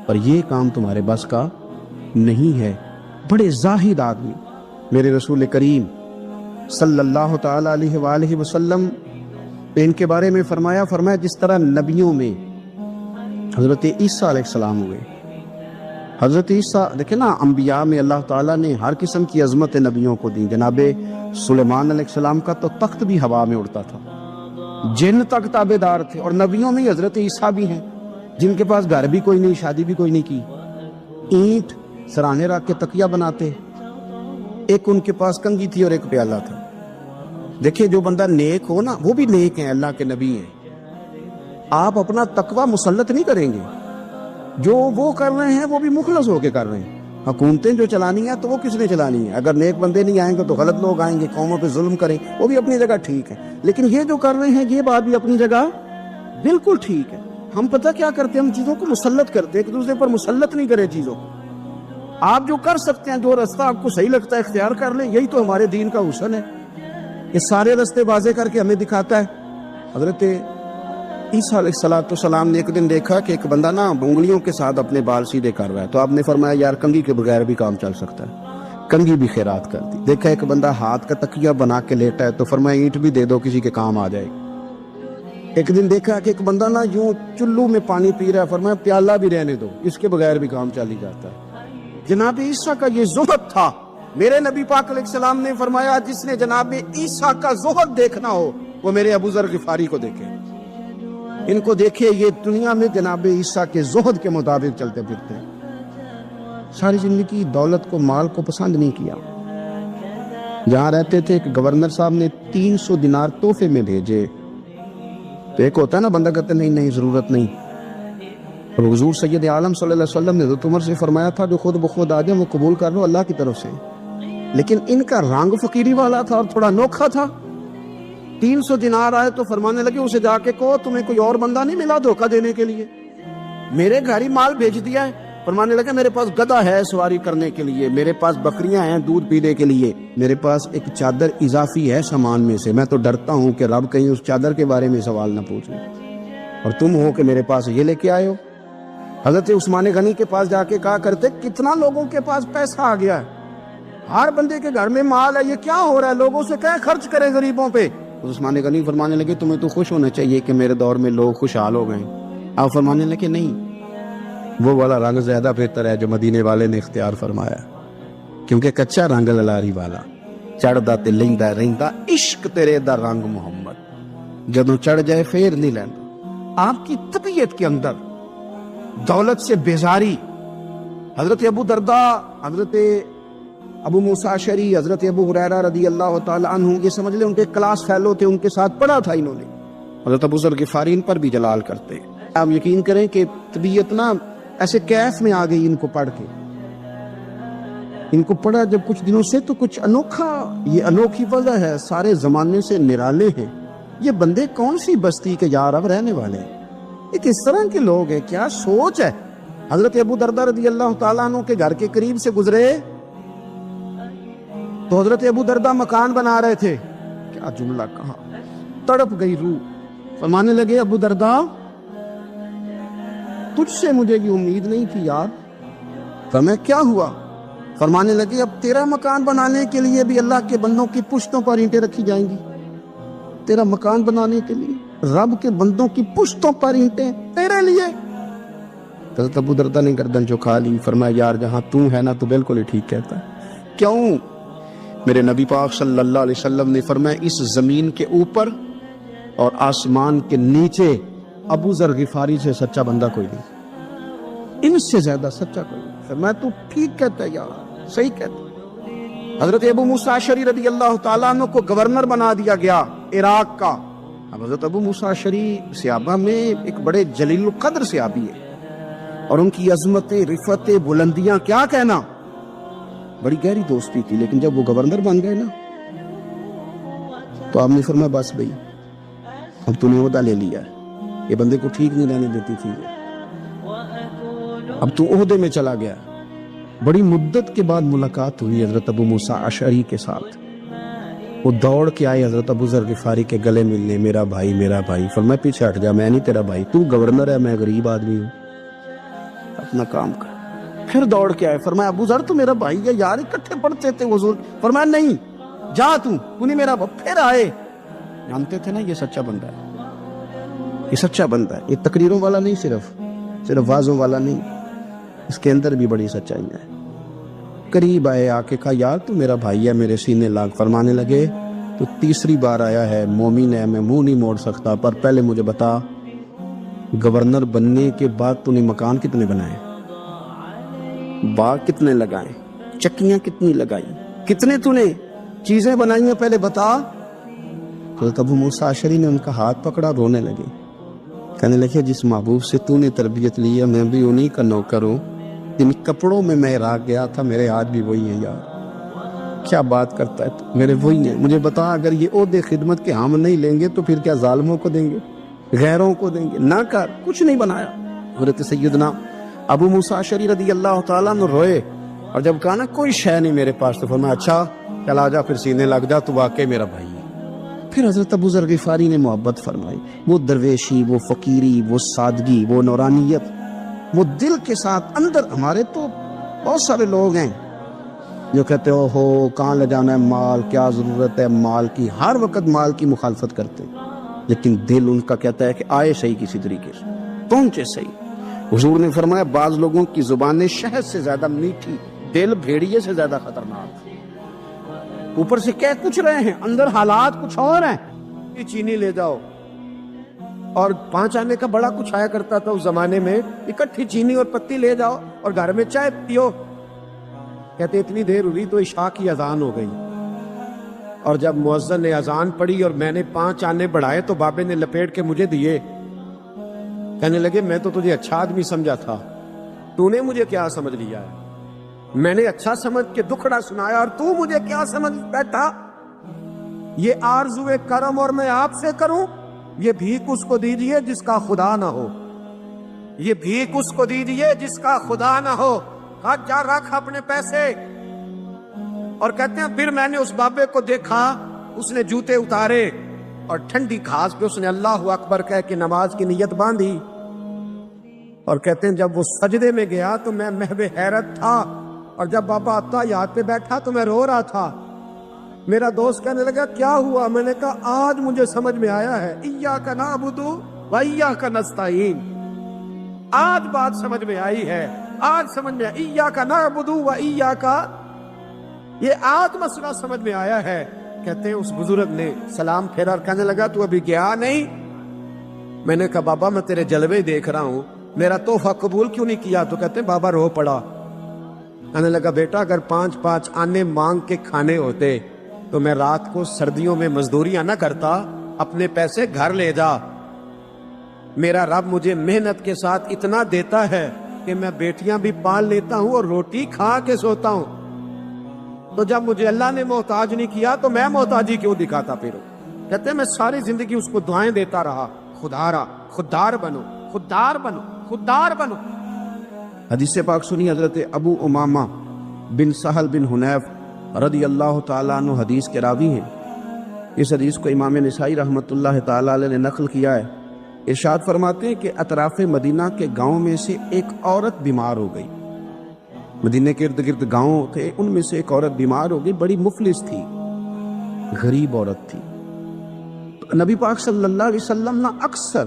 پر یہ کام تمہارے بس کا نہیں ہے۔ بڑے زاہد آدمی میرے رسول کریم صلی اللہ تعالی علیہ وآلہ وسلم ان کے بارے میں فرمایا جس طرح نبیوں میں حضرت عیسیٰ علیہ السلام ہوئے، حضرت عیسیٰ دیکھیں نا، انبیاء میں اللہ تعالیٰ نے ہر قسم کی عظمت نبیوں کو دی۔ جناب سلیمان علیہ السلام کا تو تخت بھی ہوا میں اڑتا تھا، جن تک تابع دار تھے، اور نبیوں میں حضرت عیسیٰ بھی ہیں جن کے پاس گھر بھی کوئی نہیں، شادی بھی کوئی نہیں کی، اینٹ سرانے رکھ کے تکیہ بناتے، ایک ان کے پاس کنگھی تھی اور ایک پیالہ تھا۔ دیکھیں جو بندہ نیک ہو نا وہ بھی نیک ہیں، اللہ کے نبی ہیں۔ آپ اپنا تقوی مسلط نہیں کریں گے، جو وہ کر رہے ہیں وہ بھی مخلص ہو کے کر رہے ہیں۔ حکومتیں جو چلانی ہیں تو وہ کس نے چلانی ہے؟ اگر نیک بندے نہیں آئیں گے تو غلط لوگ آئیں گے، قوموں پہ ظلم کریں، وہ بھی اپنی جگہ ٹھیک ہے، لیکن یہ جو کر رہے ہیں یہ بات بھی اپنی جگہ بالکل ٹھیک ہے۔ ہم پتہ کیا کرتے ہیں، ہم چیزوں کو مسلط کرتے ہیں، ایک دوسرے پر مسلط نہیں کرے چیزوں کو۔ آپ جو کر سکتے ہیں، جو رستہ آپ کو صحیح لگتا ہے اختیار کر لیں، یہی تو ہمارے دین کا حسن ہے۔ یہ سارے رستے واضح کر کے ہمیں دکھاتا ہے۔ حضرت عیسیٰ علیہ السلام نے ایک دن دیکھا کہ ایک بندہ نا انگلیوں کے ساتھ اپنے بال سیدھے کر رہا ہے، تو آپ نے فرمایا یار کنگھی کے بغیر بھی کام چل سکتا ہے، کنگھی بھی خیرات کر دی۔ دیکھا ایک بندہ ہاتھ کا تکیہ بنا کے لیٹا ہے، تو فرمایا اینٹ بھی دے دو، کسی کے کام آ جائے۔ ایک دن دیکھا کہ ایک بندہ نا یوں چلو میں پانی پی رہا ہے، فرمایا پیالہ بھی رہنے دو، اس کے بغیر بھی کام چل ہی جاتا ہے۔ جناب عیسیٰ کا یہ زہد تھا۔ میرے نبی پاک علیہ السلام نے فرمایا جس نے جناب عیسیٰ کا زہد دیکھنا ہو وہ میرے ابو ذر غفاری کو دیکھے، ان کو دیکھے، یہ دنیا میں جناب عیسیٰ کے زہد کے مطابق چلتے پھرتے ہیں۔ ساری زندگی دولت کو، مال کو پسند نہیں کیا۔ جہاں رہتے تھے ایک گورنر صاحب نے 300 دینار تحفے میں بھیجے، تو ایک ہوتا ہے نا بندہ کہتے نہیں نہیں ضرورت نہیں، اور حضور سید عالم صلی اللہ علیہ وسلم نے حضرت عمر سے فرمایا تھا جو خود بخود آ جائے وہ قبول کر لو اللہ کی طرف سے، لیکن ان کا رنگ فقیری والا تھا اور تھوڑا نوکھا تھا، 300 دینار آئے تو فرمانے لگے اسے جا کے کہو تمہیں کوئی اور بندہ نہیں ملا دھوکہ دینے کے لیے؟ میرے گھر ہی مال بھیج دیا ہے۔ فرمانے لگے میرے پاس گدھا ہے سواری کرنے کے لیے، میرے پاس بکریاں ہیں دودھ پینے کے لیے، میرے پاس ایک چادر اضافی ہے سامان میں سے، میں تو ڈرتا ہوں کہ رب کہیں اس چادر کے بارے میں سوال نہ پوچھے، اور تم ہو کہ میرے پاس یہ لے کے آئے ہو۔ حضرت عثمان غنی کے پاس جا کے کہا کرتے کتنا لوگوں کے پاس پیسہ آ گیا ہے، ہر بندے کے گھر میں مال ہے، یہ کیا ہو رہا ہے، لوگوں سے کہیں خرچ کرے غریبوں پہ۔ عثمان غنی فرمانے لگے تمہیں تو خوش ہونا چاہیے کہ میرے دور میں لوگ خوشحال ہو گئے۔ آپ فرمانے لگے نہیں، وہ والا رنگ زیادہ بہتر ہے جو مدینے والے نے اختیار فرمایا، کیونکہ کچا رنگ للاری والا چڑھدا تے لیندا رہندا عشق تیرے دا رنگ محمد، جدوں چڑھ جائے پھر نہیں لیندا۔ آپ کی طبیعت کے اندر دولت سے بیزاری، حضرت ابو درداء، حضرت ابو موسیٰ اشعری، حضرت ابو ہریرہ رضی اللہ تعالی عنہ، یہ سمجھ لیں ان کے کلاس فیلو تھے، ان کے ساتھ پڑھا تھا انہوں نے۔ حضرت ابو ذر غفاری ان پر بھی جلال کرتے ہیں۔ آپ یقین کریں کہ طبیعت نا ایسے کیف میں آ گئی ان کو پڑھ کے، ان کو پڑھا جب کچھ دنوں سے تو کچھ انوکھا، یہ انوکھی وجہ ہے، سارے زمانے سے نرالے ہیں یہ بندے، کون سی بستی کے یار اب رہنے والے ہیں، یہ کس طرح کے لوگ ہیں، کیا سوچ ہے۔ حضرت ابو درداء رضی اللہ تعالیٰ عنہ کے گھر کے قریب سے گزرے تو حضرت ابو درداء مکان بنا رہے تھے، کیا جملہ کہا، تڑپ گئی روح۔ فرمانے لگے ابو درداء تجھ سے مجھے یہ امید نہیں تھی یار۔ فرمایا کیا ہوا؟ فرمانے لگے اب تیرا مکان بنانے کے لیے بھی اللہ کے بندوں کی پشتوں پر اینٹیں رکھی جائیں گی، تیرا مکان بنانے کے لیے رب کے بندوں کی پشتوں پر اینٹیں تیرے لیے۔ حضرت ابو درداء نے گردن جھکا لی، فرمایا یار جہاں تو ہے نا تو بالکل ہی ٹھیک کہتا ہے۔ کیوں؟ میرے نبی پاک صلی اللہ علیہ وسلم نے فرمایا اس زمین کے اوپر اور آسمان کے نیچے ابو ذر غفاری سے سچا بندہ کوئی نہیں، ان سے زیادہ سچا کوئی نہیں۔ فرمایا تو ٹھیک کہتا ہے یار، صحیح کہتا ہے۔ حضرت ابو موسیٰ اشعری رضی اللہ تعالیٰ عنہ کو گورنر بنا دیا گیا عراق کا۔ اب حضرت ابو موسیٰ اشعری صحابہ میں ایک بڑے جلیل القدر صحابی ہے، اور ان کی عظمتیں، رفتیں، بلندیاں کیا کہنا، بڑی گہری دوستی تھی، لیکن جب وہ گورنر بن گئے نا تو آپ نے فرمایا بس بھئی اب تو نے عہدہ لے لیا ہے، یہ بندے کو ٹھیک نہیں رہنے دیتی تھی، اب تو عہدے میں چلا گیا۔ بڑی مدت کے بعد ملاقات ہوئی حضرت ابو موسیٰ اشعری کے ساتھ، وہ دوڑ کے آئے حضرت ابو ذر غفاری کے گلے ملنے، میرا بھائی میرا بھائی۔ فرمایا پیچھے ہٹ جا، میں نہیں تیرا بھائی، تو گورنر ہے، میں غریب آدمی ہوں، اپنا کام کر۔ پھر دوڑ کے آئے، فرمایا ابو ذر تو میرا بھائی ہے یار، اکٹھے پڑھتے تھے حضور۔ فرمایا نہیں جا تو نہیں میرا بھائی۔ پھر آئے، جانتے تھے نا یہ سچا بندہ ہے، یہ سچا بندہ ہے، یہ تقریروں والا نہیں، صرف وعظوں والا نہیں، اس کے اندر بھی بڑی سچائی ہے۔ قریب آئے، آ کے کہا یار تو میرا بھائی ہے، میرے سینے لاگ۔ فرمانے لگے تو تیسری بار آیا ہے، مومن ہے، میں منہ نہیں موڑ سکتا، پر پہلے مجھے بتا گورنر بننے کے بعد تو نے مکان کتنے بنائے، باغ کتنے لگائے، چکیاں کتنی لگائی، کتنے تو نے چیزیں بنائی ہیں، پہلے بتا۔ حضرت ابو موسیٰ اشعری نے ان کا ہاتھ پکڑا، رونے لگے، کہنے لگے جس محبوب سے تو نے تربیت لی ہے میں بھی انہی کا نوکر ہوں، جن کپڑوں میں میں عراق گیا تھا میرے ہاتھ بھی وہی ہیں یار، کیا بات کرتا ہے تو، میرے وہی ہیں۔ مجھے بتا اگر یہ عہدے خدمت کے ہم نہیں لیں گے تو پھر کیا ظالموں کو دیں گے، غیروں کو دیں گے؟ نہ کر، کچھ نہیں بنایا۔ حضرت سیدنا ابو موسیٰ اشعری رضی اللہ تعالیٰ عنہ روئے، اور جب کہا نا کوئی شے نہیں میرے پاس، تو فرمایا اچھا چل آ جا، پھر سینے لگ جا، تو واقعی میرا بھائی ہے۔ پھر حضرت ابو ذر غفاری نے محبت فرمائی، وہ درویشی، وہ فقیری، وہ سادگی، وہ نورانیت، وہ دل کے ساتھ اندر۔ ہمارے تو بہت سارے لوگ ہیں جو کہتے ہو کہاں لے جانا ہے مال، کیا ضرورت ہے مال کی، ہر وقت مال کی مخالفت کرتے، لیکن دل ان کا کہتا ہے کہ آئے صحیح، کسی طریقے سے پہنچے صحیح۔ حضور نے فرمایا بعض لوگوں کی زبانیں شہد سے زیادہ میٹھی، دل بھیڑیے سے زیادہ خطرناک، اوپر سے کہہ کچھ رہے ہیں اندر حالات کچھ اور ہیں۔ یہ چینی لے جاؤ، اور 5 آنے کا بڑا کچھ آیا کرتا تھا اس زمانے میں، اکٹھی چینی اور پتی لے جاؤ اور گھر میں چائے پیو۔ کہتے اتنی دیر ہوئی تو عشاء کی اذان ہو گئی، اور جب مؤذن نے اذان پڑھی اور میں نے 5 آنے بڑھائے تو بابے نے لپیٹ کے مجھے دیے، کہنے لگے میں تو تجھے اچھا آدمی سمجھا تھا، تو نے مجھے کیا سمجھ لیا ہے، میں نے اچھا سمجھ کے دکھڑا سنایا اور تو مجھے کیا سمجھ بیٹھا۔ یہ آرزوئے کرم اور میں آپ سے کروں، یہ بھیک اس کو دیجئے جس کا خدا نہ ہو، یہ بھیک اس کو دیجئے جس کا خدا نہ ہو۔ کہا جا رکھ اپنے پیسے۔ اور کہتے ہیں پھر میں نے اس بابے کو دیکھا، اس نے جوتے اتارے اور ٹھنڈی گھاس پہ اس نے اللہ اکبر کہہ کے نماز کی نیت باندھی۔ اور کہتے ہیں جب وہ سجدے میں گیا تو میں محو حیرت تھا، اور جب بابا اتحیات پہ بیٹھا تو میں رو رہا تھا۔ میرا دوست کہنے لگا کیا ہوا؟ میں نے کہا آج مجھے سمجھ میں آیا ہے، ایاک نعبد و ایاک نستعین۔ آج بات سمجھ میں آئی ہے، آج سمجھ میں ایاک نعبد و ایاک، یہ آج مسئلہ سمجھ میں آیا ہے۔ کہتے ہیں اس بزرگ نے سلام پھیرا اور کہنے لگا تو ابھی گیا نہیں؟ میں نے کہا بابا میں تیرے جلوے دیکھ رہا ہوں، میرا تحفہ قبول کیوں نہیں کیا؟ تو کہتے ہیں بابا رو پڑا۔ کہنے لگا بیٹا اگر 5 آنے مانگ کے کھانے ہوتے تو میں رات کو سردیوں میں مزدوریاں نہ کرتا، اپنے پیسے گھر لے جا۔ میرا رب مجھے محنت کے ساتھ اتنا دیتا ہے کہ میں بیٹیاں بھی پال لیتا ہوں اور روٹی کھا کے سوتا ہوں، تو جب مجھے اللہ نے محتاج نہیں کیا تو میں محتاجی کیوں دکھاتا پھروں؟ کہتے ہیں میں ساری زندگی اس کو دعائیں دیتا رہا، خدارا خوددار بنو، خوددار بنو، خوددار بنو۔ حدیث پاک سنی حضرت ابو امامہ بن سہل بن حنیف رضی اللہ تعالیٰ عنہ حدیث کے راوی ہیں۔ اس حدیث کو امام نسائی رحمۃ اللہ تعالیٰ علیہ نے نقل کیا ہے۔ ارشاد فرماتے ہیں کہ اطراف مدینہ کے گاؤں میں سے ایک عورت بیمار ہو گئی۔ مدینہ کے ارد گرد گاؤں تھے، ان میں سے ایک عورت بیمار ہو گئی، بڑی مفلس تھی، غریب عورت تھی۔ نبی پاک صلی اللہ علیہ وسلم نہ اکثر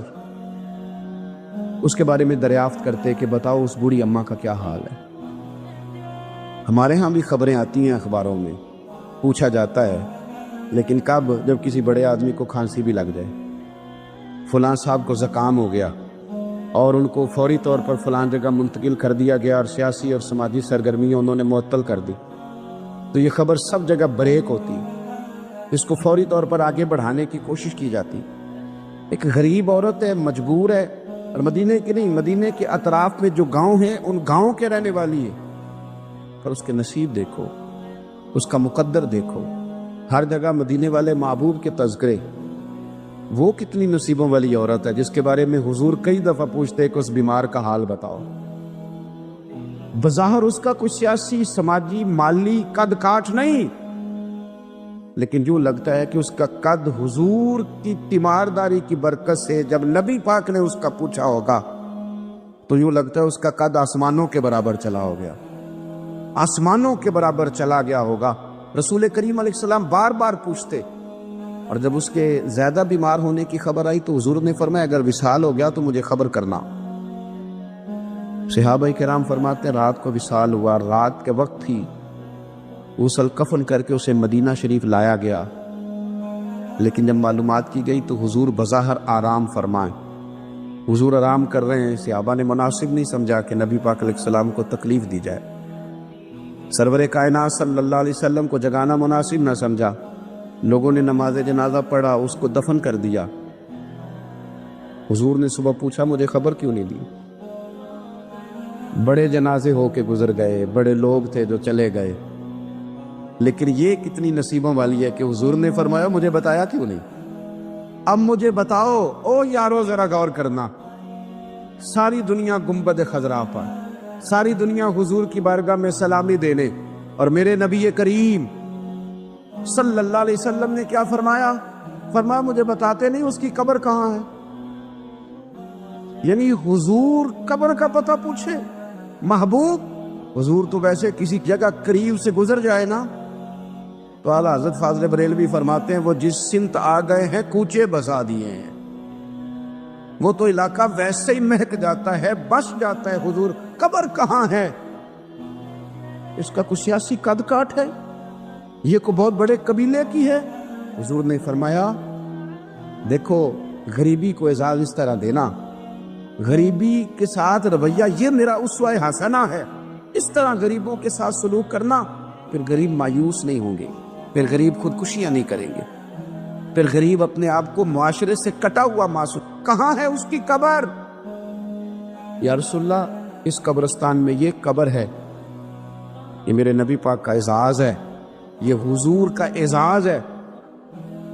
اس کے بارے میں دریافت کرتے کہ بتاؤ اس بوڑھی اماں کا کیا حال ہے۔ ہمارے ہاں بھی خبریں آتی ہیں اخباروں میں، پوچھا جاتا ہے، لیکن کب؟ جب کسی بڑے آدمی کو کھانسی بھی لگ جائے، فلاں صاحب کو زکام ہو گیا اور ان کو فوری طور پر فلاں جگہ منتقل کر دیا گیا اور سیاسی اور سماجی سرگرمیاں انہوں نے معطل کر دی، تو یہ خبر سب جگہ بریک ہوتی، اس کو فوری طور پر آگے بڑھانے کی کوشش کی جاتی۔ ایک غریب عورت ہے، مجبور ہے، اور مدینہ کے نہیں، مدینہ کے اطراف میں جو گاؤں ہیں ان گاؤں کے رہنے والی ہے، پر اس کے نصیب دیکھو، اس کا مقدر دیکھو، ہر جگہ مدینے والے محبوب کے تذکرے۔ وہ کتنی نصیبوں والی عورت ہے جس کے بارے میں حضور کئی دفعہ پوچھتے کہ اس بیمار کا حال بتاؤ۔ بظاہر اس کا کوئی سیاسی، سماجی، مالی قد کاٹ نہیں، لیکن یوں لگتا ہے کہ اس کا قد حضور کی تیمارداری کی برکت سے، جب نبی پاک نے اس کا پوچھا ہوگا تو یوں لگتا ہے اس کا قد آسمانوں کے برابر چلا ہو گیا، آسمانوں کے برابر چلا گیا ہوگا۔ رسول کریم علیہ السلام بار بار پوچھتے، اور جب اس کے زیادہ بیمار ہونے کی خبر آئی تو حضور نے فرمایا اگر وصال ہو گیا تو مجھے خبر کرنا۔ صحابہ کرام فرماتے ہیں رات کو وصال ہوا، رات کے وقت ہی غسل کفن کر کے اسے مدینہ شریف لایا گیا، لیکن جب معلومات کی گئی تو حضور بظاہر آرام فرمائیں، حضور آرام کر رہے ہیں۔ صحابہ نے مناسب نہیں سمجھا کہ نبی پاک علیہ السلام کو تکلیف دی جائے، سرور کائنات صلی اللہ علیہ وسلم کو جگانا مناسب نہ سمجھا، لوگوں نے نماز جنازہ پڑھا، اس کو دفن کر دیا۔ حضور نے صبح پوچھا مجھے خبر کیوں نہیں دی؟ بڑے جنازے ہو کے گزر گئے، بڑے لوگ تھے جو چلے گئے، لیکن یہ کتنی نصیبوں والی ہے کہ حضور نے فرمایا مجھے بتایا کیوں نہیں؟ اب مجھے بتاؤ۔ او یارو ذرا غور کرنا، ساری دنیا گنبد خضرا پر، ساری دنیا حضور کی بارگاہ میں سلامی دینے، اور میرے نبی کریم صلی اللہ علیہ وسلم نے کیا فرمایا؟ فرمایا مجھے بتاتے نہیں اس کی قبر کہاں ہے؟ یعنی حضور قبر کا پتہ پوچھے محبوب؟ حضور تو ویسے کسی جگہ قریب سے گزر جائے نا تو اعلیٰ حضرت فاضل بریلوی فرماتے ہیں وہ جس سمت آ گئے ہیں کوچے بسا دیے ہیں، وہ تو علاقہ ویسے ہی مہک جاتا ہے، بس جاتا ہے۔ حضور قبر کہاں ہے؟ اس کا کوئی سیاسی قد کاٹ ہے؟ یہ کو بہت بڑے قبیلے کی ہے؟ حضور نے فرمایا دیکھو غریبی کو اعزاز اس طرح دینا، غریبی کے ساتھ رویہ یہ میرا اسوہ حسنہ ہے، اس طرح غریبوں کے ساتھ سلوک کرنا، پھر غریب مایوس نہیں ہوں گے، پھر غریب خودکشیاں نہیں کریں گے، پھر غریب اپنے آپ کو معاشرے سے کٹا ہوا محسوس۔ کہاں ہے اس کی قبر؟ یا رسول اللہ اس قبرستان میں یہ قبر ہے، یہ میرے نبی پاک کا اعزاز ہے، یہ حضور کا اعزاز ہے۔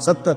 70।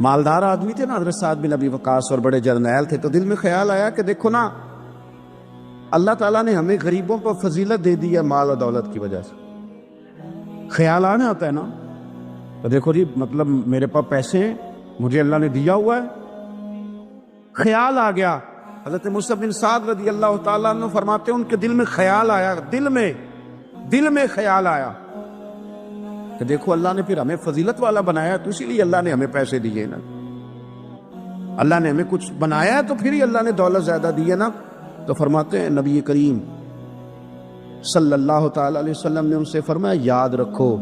مالدار آدمی تھے نا حضرت سعد بن ابی وقاص اور بڑے جرنیل تھے. تو دل میں خیال آیا کہ دیکھو نا اللہ تعالیٰ نے ہمیں غریبوں پر فضیلت دے دی ہے مال اور دولت کی وجہ سے. خیال آنا ہوتا ہے نا. تو دیکھو جی مطلب میرے پاس پیسے ہیں, مجھے اللہ نے دیا ہوا ہے. خیال آ گیا. حضرت مصعب بن سعد رضی اللہ تعالیٰ عنہ فرماتے ہیں ان کے دل میں خیال آیا, دل میں خیال آیا کہ دیکھو اللہ نے پھر ہمیں فضیلت والا بنایا تو اسی لیے اللہ نے ہمیں پیسے دیے نا. اللہ نے ہمیں کچھ بنایا ہے تو پھر ہی اللہ نے دولت زیادہ دی ہے نا. تو فرماتے ہیں نبی کریم صلی اللہ تعالی علیہ وسلم نے ان سے فرمایا یاد رکھو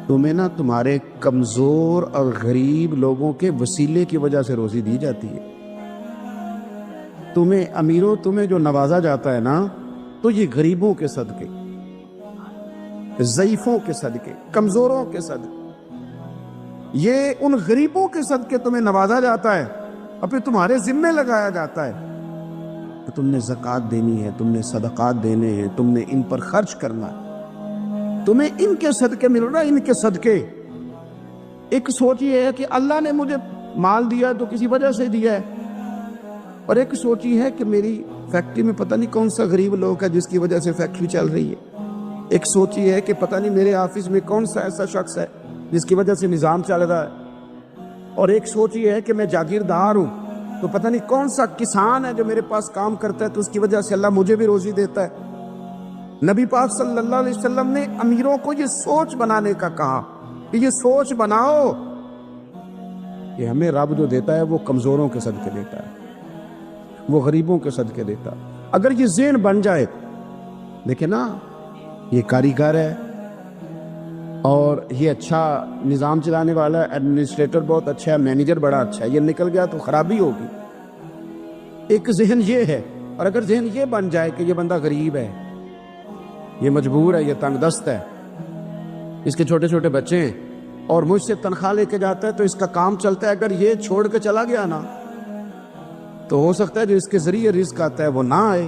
تمہیں نا تمہارے کمزور اور غریب لوگوں کے وسیلے کی وجہ سے روزی دی جاتی ہے. تمہیں امیروں تمہیں جو نوازا جاتا ہے نا تو یہ غریبوں کے صدقے, ضعیفوں کے صدقے, کمزوروں کے صدقے, یہ ان غریبوں کے صدقے تمہیں نوازا جاتا ہے اور پھر تمہارے ذمے لگایا جاتا ہے کہ تم نے زکوٰۃ دینی ہے, تم نے صدقات دینے ہیں, تم نے ان پر خرچ کرنا ہے, تمہیں ان کے صدقے مل رہا ہے, ان کے صدقے. ایک سوچ یہ ہے کہ اللہ نے مجھے مال دیا تو کسی وجہ سے دیا ہے, اور ایک سوچ یہ ہے کہ میری فیکٹری میں پتہ نہیں کون سا غریب لوگ ہے جس کی وجہ سے فیکٹری چل رہی ہے. ایک سوچ یہ ہے کہ پتہ نہیں میرے آفس میں کون سا ایسا شخص ہے جس کی وجہ سے نظام چل رہا ہے. اور ایک سوچ یہ ہے کہ میں جاگیردار ہوں تو پتہ نہیں کون سا کسان ہے جو میرے پاس کام کرتا ہے تو اس کی وجہ سے اللہ مجھے بھی روزی دیتا ہے. نبی پاک صلی اللہ علیہ وسلم نے امیروں کو یہ سوچ بنانے کا کہا کہ یہ سوچ بناؤ کہ ہمیں رب جو دیتا ہے وہ کمزوروں کے صدقے دیتا ہے, وہ غریبوں کے صدقے دیتا. اگر یہ ذہن بن جائے, دیکھیں نا یہ کاریگر ہے اور یہ اچھا نظام چلانے والا ہے, ایڈمنسٹریٹر بہت اچھا ہے, مینیجر بڑا اچھا ہے, یہ نکل گیا تو خرابی ہوگی. ایک ذہن یہ ہے. اور اگر ذہن یہ بن جائے کہ یہ بندہ غریب ہے, یہ مجبور ہے, یہ تنگ دست ہے, اس کے چھوٹے چھوٹے بچے ہیں اور مجھ سے تنخواہ لے کے جاتا ہے تو اس کا کام چلتا ہے, اگر یہ چھوڑ کے چلا گیا نا تو ہو سکتا ہے جو اس کے ذریعے رزق آتا ہے وہ نہ آئے.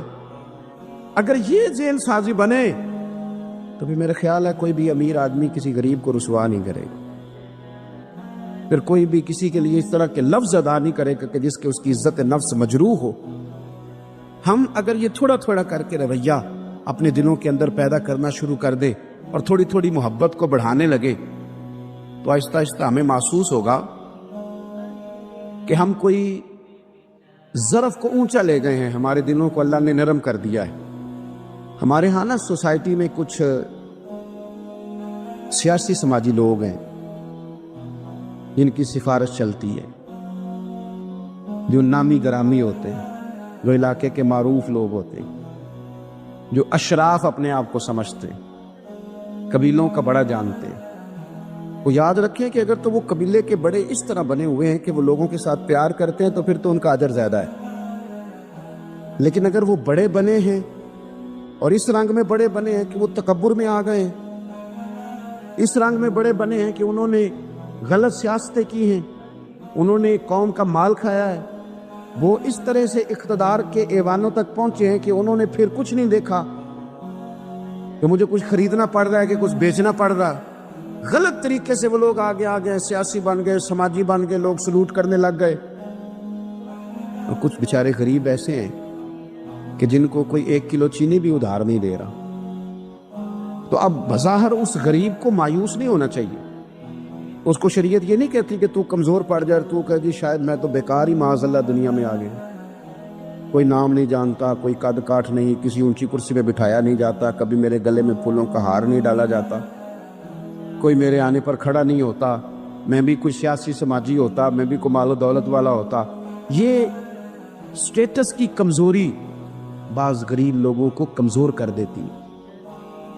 اگر یہ ذہن سازی بنے تو بھی میرا خیال ہے کوئی بھی امیر آدمی کسی غریب کو رسوا نہیں کرے گا, پھر کوئی بھی کسی کے لیے اس طرح کے لفظ ادا نہیں کرے گا کہ جس کے اس کی عزت نفس مجروح ہو. ہم اگر یہ تھوڑا تھوڑا کر کے رویہ اپنے دلوں کے اندر پیدا کرنا شروع کر دے اور تھوڑی تھوڑی محبت کو بڑھانے لگے تو آہستہ آہستہ ہمیں محسوس ہوگا کہ ہم کوئی ظرف کو اونچا لے گئے ہیں, ہمارے دلوں کو اللہ نے نرم کر دیا ہے. ہمارے ہاں نا سوسائٹی میں کچھ سیاسی سماجی لوگ ہیں جن کی سفارش چلتی ہے, جو نامی گرامی ہوتے ہیں, جو علاقے کے معروف لوگ ہوتے ہیں, جو اشراف اپنے آپ کو سمجھتے ہیں, قبیلوں کا بڑا جانتے ہیں. وہ یاد رکھیں کہ اگر تو وہ قبیلے کے بڑے اس طرح بنے ہوئے ہیں کہ وہ لوگوں کے ساتھ پیار کرتے ہیں تو پھر تو ان کا اجر زیادہ ہے. لیکن اگر وہ بڑے بنے ہیں اور اس رنگ میں بڑے بنے ہیں کہ وہ تکبر میں آ گئے ہیں, اس رنگ میں بڑے بنے ہیں کہ انہوں نے غلط سیاستیں کی ہیں, انہوں نے قوم کا مال کھایا ہے, وہ اس طرح سے اقتدار کے ایوانوں تک پہنچے ہیں کہ انہوں نے پھر کچھ نہیں دیکھا کہ مجھے کچھ خریدنا پڑ رہا ہے کہ کچھ بیچنا پڑ رہا ہے. غلط طریقے سے وہ لوگ آگے آ گئے, سیاسی بن گئے, سماجی بن گئے, لوگ سلوٹ کرنے لگ گئے. اور کچھ بیچارے غریب ایسے ہیں کہ جن کو کوئی 1 کلو چینی بھی ادھار نہیں دے رہا. تو اب بظاہر اس غریب کو مایوس نہیں ہونا چاہیے. اس کو شریعت یہ نہیں کہتی کہ تو کمزور پڑ جائے, تو کہہ جی شاید میں تو بیکار ہی معاذ اللہ دنیا میں آ گیا, کوئی نام نہیں جانتا, کوئی قد کاٹ نہیں, کسی اونچی کرسی پہ بٹھایا نہیں جاتا, کبھی میرے گلے میں پھولوں کا ہار نہیں ڈالا جاتا, کوئی میرے آنے پر کھڑا نہیں ہوتا, میں بھی کوئی سیاسی سماجی ہوتا, میں بھی کوئی مال و دولت والا ہوتا. یہ سٹیٹس کی کمزوری بعض غریب لوگوں کو کمزور کر دیتی,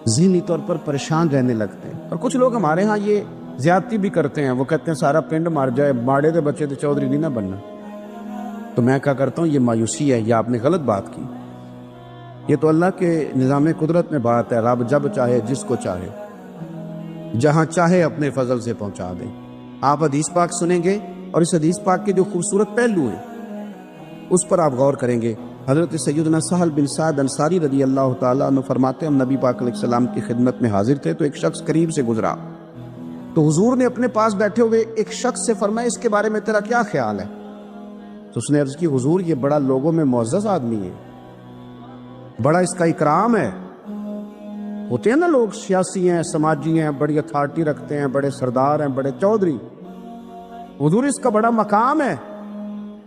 ذہنی طور پر پریشان رہنے لگتے ہیں. اور کچھ لوگ ہمارے ہاں یہ زیادتی بھی کرتے ہیں, وہ کہتے ہیں سارا پنڈ مر جائے, ماڑے دے بچے تو چودھری نہیں نہ بننا. تو میں کہا کرتا ہوں یہ مایوسی ہے, یہ آپ نے غلط بات کی. یہ تو اللہ کے نظام قدرت میں بات ہے, رب جب چاہے جس کو چاہے جہاں چاہے اپنے فضل سے پہنچا دیں. آپ حدیث پاک سنیں گے اور اس حدیث پاک کے جو خوبصورت پہلو ہیں اس پر آپ غور کریں گے. حضرت سیدنا سہل بن سعد انصاری رضی اللہ تعالیٰ عنہ فرماتے ہیں ہم نبی پاک علیہ السلام کی خدمت میں حاضر تھے تو ایک شخص قریب سے گزرا، تو حضور نے اپنے پاس بیٹھے ہوئے ایک شخص سے فرمایا اس کے بارے میں تیرا کیا خیال ہے؟ تو اس نے عرض کی حضور یہ بڑا لوگوں میں معزز آدمی ہے، بڑا اس کا اکرام ہے۔ ہوتے ہیں نا لوگ سیاسی ہیں، سماجی ہیں، بڑی اتھارٹی رکھتے ہیں، بڑے سردار ہیں، بڑے چودھری، حضور اس کا بڑا مقام ہے۔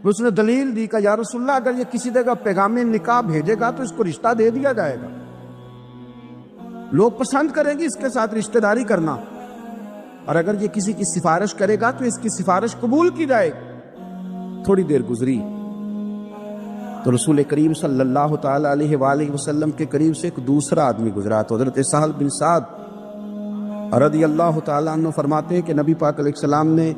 اس نے دلیل دی کہ یا رسول اللہ اگر یہ کسی جگہ پیغام نکاح بھیجے گا تو اس کو رشتہ دے دیا جائے گا، لوگ پسند کریں گے اس کے ساتھ رشتہ داری کرنا، اور اگر یہ کسی کی سفارش کرے گا تو اس کی سفارش قبول کی جائے گی۔ تھوڑی دیر گزری تو رسول کریم صلی اللہ تعالی علیہ وآلہ وسلم کے قریب سے ایک دوسرا آدمی گزرا، تو حضرت سہل بن سعد رضی اللہ تعالی عنہ فرماتے ہیں کہ نبی پاک علیہ السلام نے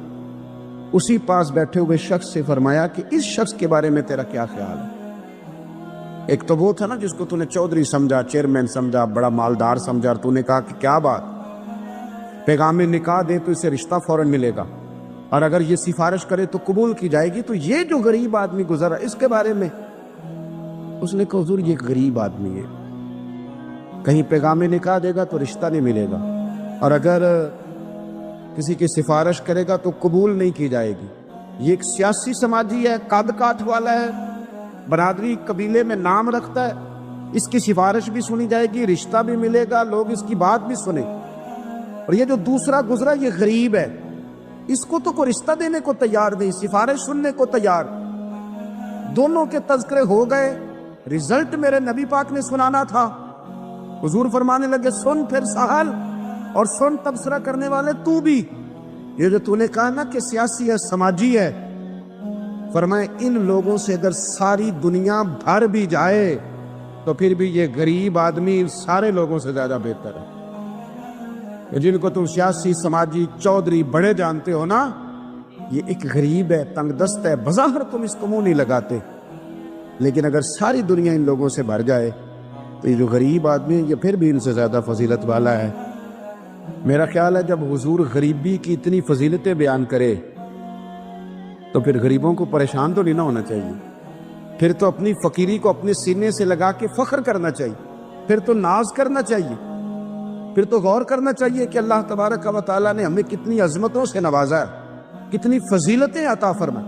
اسی پاس بیٹھے ہوئے شخص سے فرمایا کہ اس شخص کے بارے میں تیرا کیا خیال ہے؟ ایک تو وہ تھا نا جس کو تو نے چودھری سمجھا، چیئرمین سمجھا، بڑا مالدار سمجھا، اور تو نے کہا کہ کیا بات، پیغام نکاح دے تو اسے رشتہ فوراً ملے گا، اور اگر یہ سفارش کرے تو قبول کی جائے گی۔ تو یہ جو غریب آدمی گزرا اس کے بارے میں اس نے کہا حضور یہ غریب آدمی ہے، کہیں پیغام نکاح دے گا تو رشتہ نہیں ملے گا، اور اگر کسی کی سفارش کرے گا تو قبول نہیں کی جائے گی۔ یہ ایک سیاسی سماجی ہے، قد کاٹ والا ہے، برادری قبیلے میں نام رکھتا ہے، اس کی سفارش بھی سنی جائے گی، رشتہ بھی ملے گا، لوگ اس کی بات بھی سنیں۔ اور یہ جو دوسرا گزرا یہ غریب ہے، اس کو تو کوئی رشتہ دینے کو تیار نہیں، سفارش سننے کو تیار۔ دونوں کے تذکرے ہو گئے، رزلٹ میرے نبی پاک نے سنانا تھا۔ حضور فرمانے لگے سن پھر سہل، اور سن تبصرہ کرنے والے تو بھی، یہ جو تو نے کہا نا کہ سیاسی ہے، سماجی ہے، فرمائے ان لوگوں سے اگر ساری دنیا بھر بھی جائے تو پھر بھی یہ غریب آدمی سارے لوگوں سے زیادہ بہتر ہے۔ جن کو تم سیاسی، سماجی، چودھری بڑے جانتے ہو نا، یہ ایک غریب ہے، تنگ دست ہے، بظاہر تم اس کو منہ نہیں لگاتے، لیکن اگر ساری دنیا ان لوگوں سے بھر جائے تو یہ جو غریب آدمی ہے یہ پھر بھی ان سے زیادہ فضیلت والا ہے۔ میرا خیال ہے جب حضور غریبی کی اتنی فضیلتیں بیان کرے تو پھر غریبوں کو پریشان تو نہیں نہ ہونا چاہیے، پھر تو اپنی فقیری کو اپنے سینے سے لگا کے فخر کرنا چاہیے، پھر تو ناز کرنا چاہیے، پھر تو غور کرنا چاہیے کہ اللہ تبارک و تعالیٰ نے ہمیں کتنی عظمتوں سے نوازا ہے، کتنی فضیلتیں عطا فرمائے۔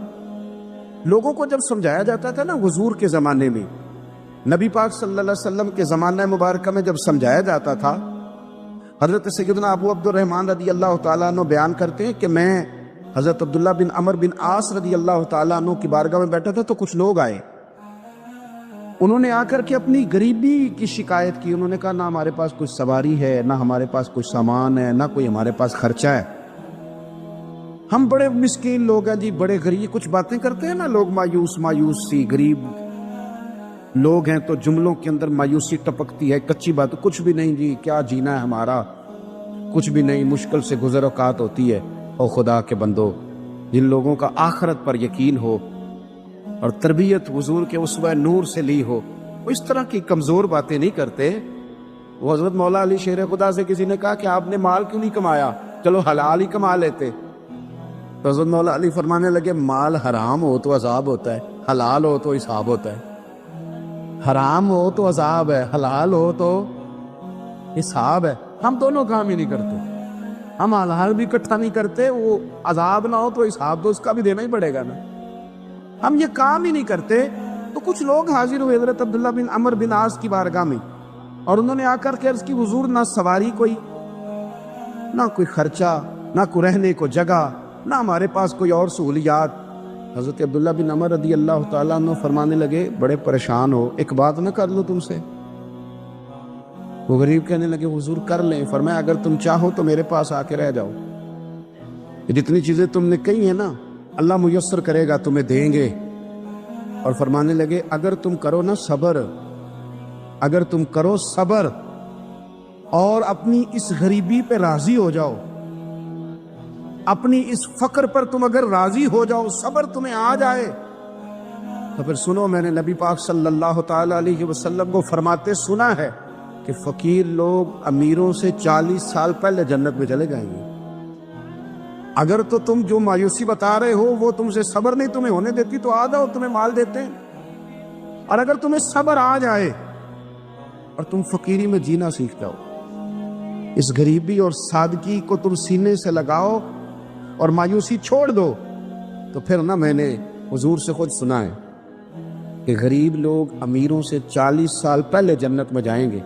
لوگوں کو جب سمجھایا جاتا تھا نا حضور کے زمانے میں، نبی پاک صلی اللہ علیہ وسلم کے زمانہ مبارکہ میں جب سمجھایا جاتا تھا، حضرت سیدنا ابو عبد الرحمن رضی اللہ تعالیٰ عنہ بیان کرتے ہیں کہ میں حضرت عبداللہ بن عمر بن عاص رضی اللہ تعالیٰ عنہ کی بارگاہ میں بیٹھا تھا تو کچھ لوگ آئے، انہوں نے آ کر کے اپنی غریبی کی شکایت کی۔ انہوں نے کہا نہ ہمارے پاس کوئی سواری ہے، نہ ہمارے پاس کوئی سامان ہے، نہ کوئی ہمارے پاس خرچہ ہے، ہم بڑے مسکین لوگ ہیں جی، بڑے غریب۔ کچھ باتیں کرتے ہیں نا لوگ مایوس سی، غریب لوگ ہیں تو جملوں کے اندر مایوسی ٹپکتی ہے، کچی بات، کچھ بھی نہیں جی، کیا جینا ہے ہمارا، کچھ بھی نہیں، مشکل سے گزر اوقات ہوتی ہے۔ او خدا کے بندو، جن لوگوں کا آخرت پر یقین ہو اور تربیت حضور کے اسوہ نور سے لی ہو، وہ اس طرح کی کمزور باتیں نہیں کرتے۔ وہ حضرت مولا علی شیر خدا سے کسی نے کہا کہ آپ نے مال کیوں نہیں کمایا، چلو حلال ہی کما لیتے۔ تو حضرت مولا علی فرمانے لگے مال حرام ہو تو عذاب ہوتا ہے، حلال ہو تو حساب ہوتا ہے۔ حرام ہو تو عذاب ہے، حلال ہو تو حساب ہے۔ ہم دونوں کام ہی نہیں کرتے، ہم حلال بھی اکٹھا نہیں کرتے، وہ عذاب نہ ہو تو حساب تو اس کا بھی دینا ہی پڑے گا نا، ہم یہ کام ہی نہیں کرتے۔ تو کچھ لوگ حاضر ہوئے حضرت عبداللہ بن عمر بن عاص کی بارگاہ میں، اور انہوں نے آ کر کے عرض کی حضور نہ سواری کوئی، نہ کوئی خرچہ، نہ کوئی رہنے کو جگہ، نہ ہمارے پاس کوئی اور سہولیات۔ حضرت عبداللہ بن عمر رضی اللہ تعالیٰ عنہ فرمانے لگے بڑے پریشان ہو، ایک بات نہ کر لو تم سے؟ وہ غریب کہنے لگے حضور کر لیں۔ فرمایا اگر تم چاہو تو میرے پاس آ کے رہ جاؤ، جتنی چیزیں تم نے کہی ہیں نا اللہ میسر کرے گا، تمہیں دیں گے۔ اور فرمانے لگے اگر تم کرو نا صبر، اگر تم کرو صبر اور اپنی اس غریبی پہ راضی ہو جاؤ، اپنی اس فقر پر تم اگر راضی ہو جاؤ، صبر تمہیں آ جائے، تو پھر سنو میں نے نبی پاک صلی اللہ تعالی علیہ وسلم کو فرماتے سنا ہے کہ فقیر لوگ امیروں سے 40 سال پہلے جنت میں چلے جائیں گے۔ اگر تو تم جو مایوسی بتا رہے ہو وہ تم سے صبر نہیں تمہیں ہونے دیتی تو آ جاؤ، تمہیں مال دیتے ہیں۔ اور اگر تمہیں صبر آ جائے اور تم فقیری میں جینا سیکھ جاؤ، اس غریبی اور سادگی کو تم سینے سے لگاؤ اور مایوسی چھوڑ دو، تو پھر نا میں نے حضور سے خود سنا ہے کہ غریب لوگ امیروں سے 40 سال پہلے جنت میں جائیں گے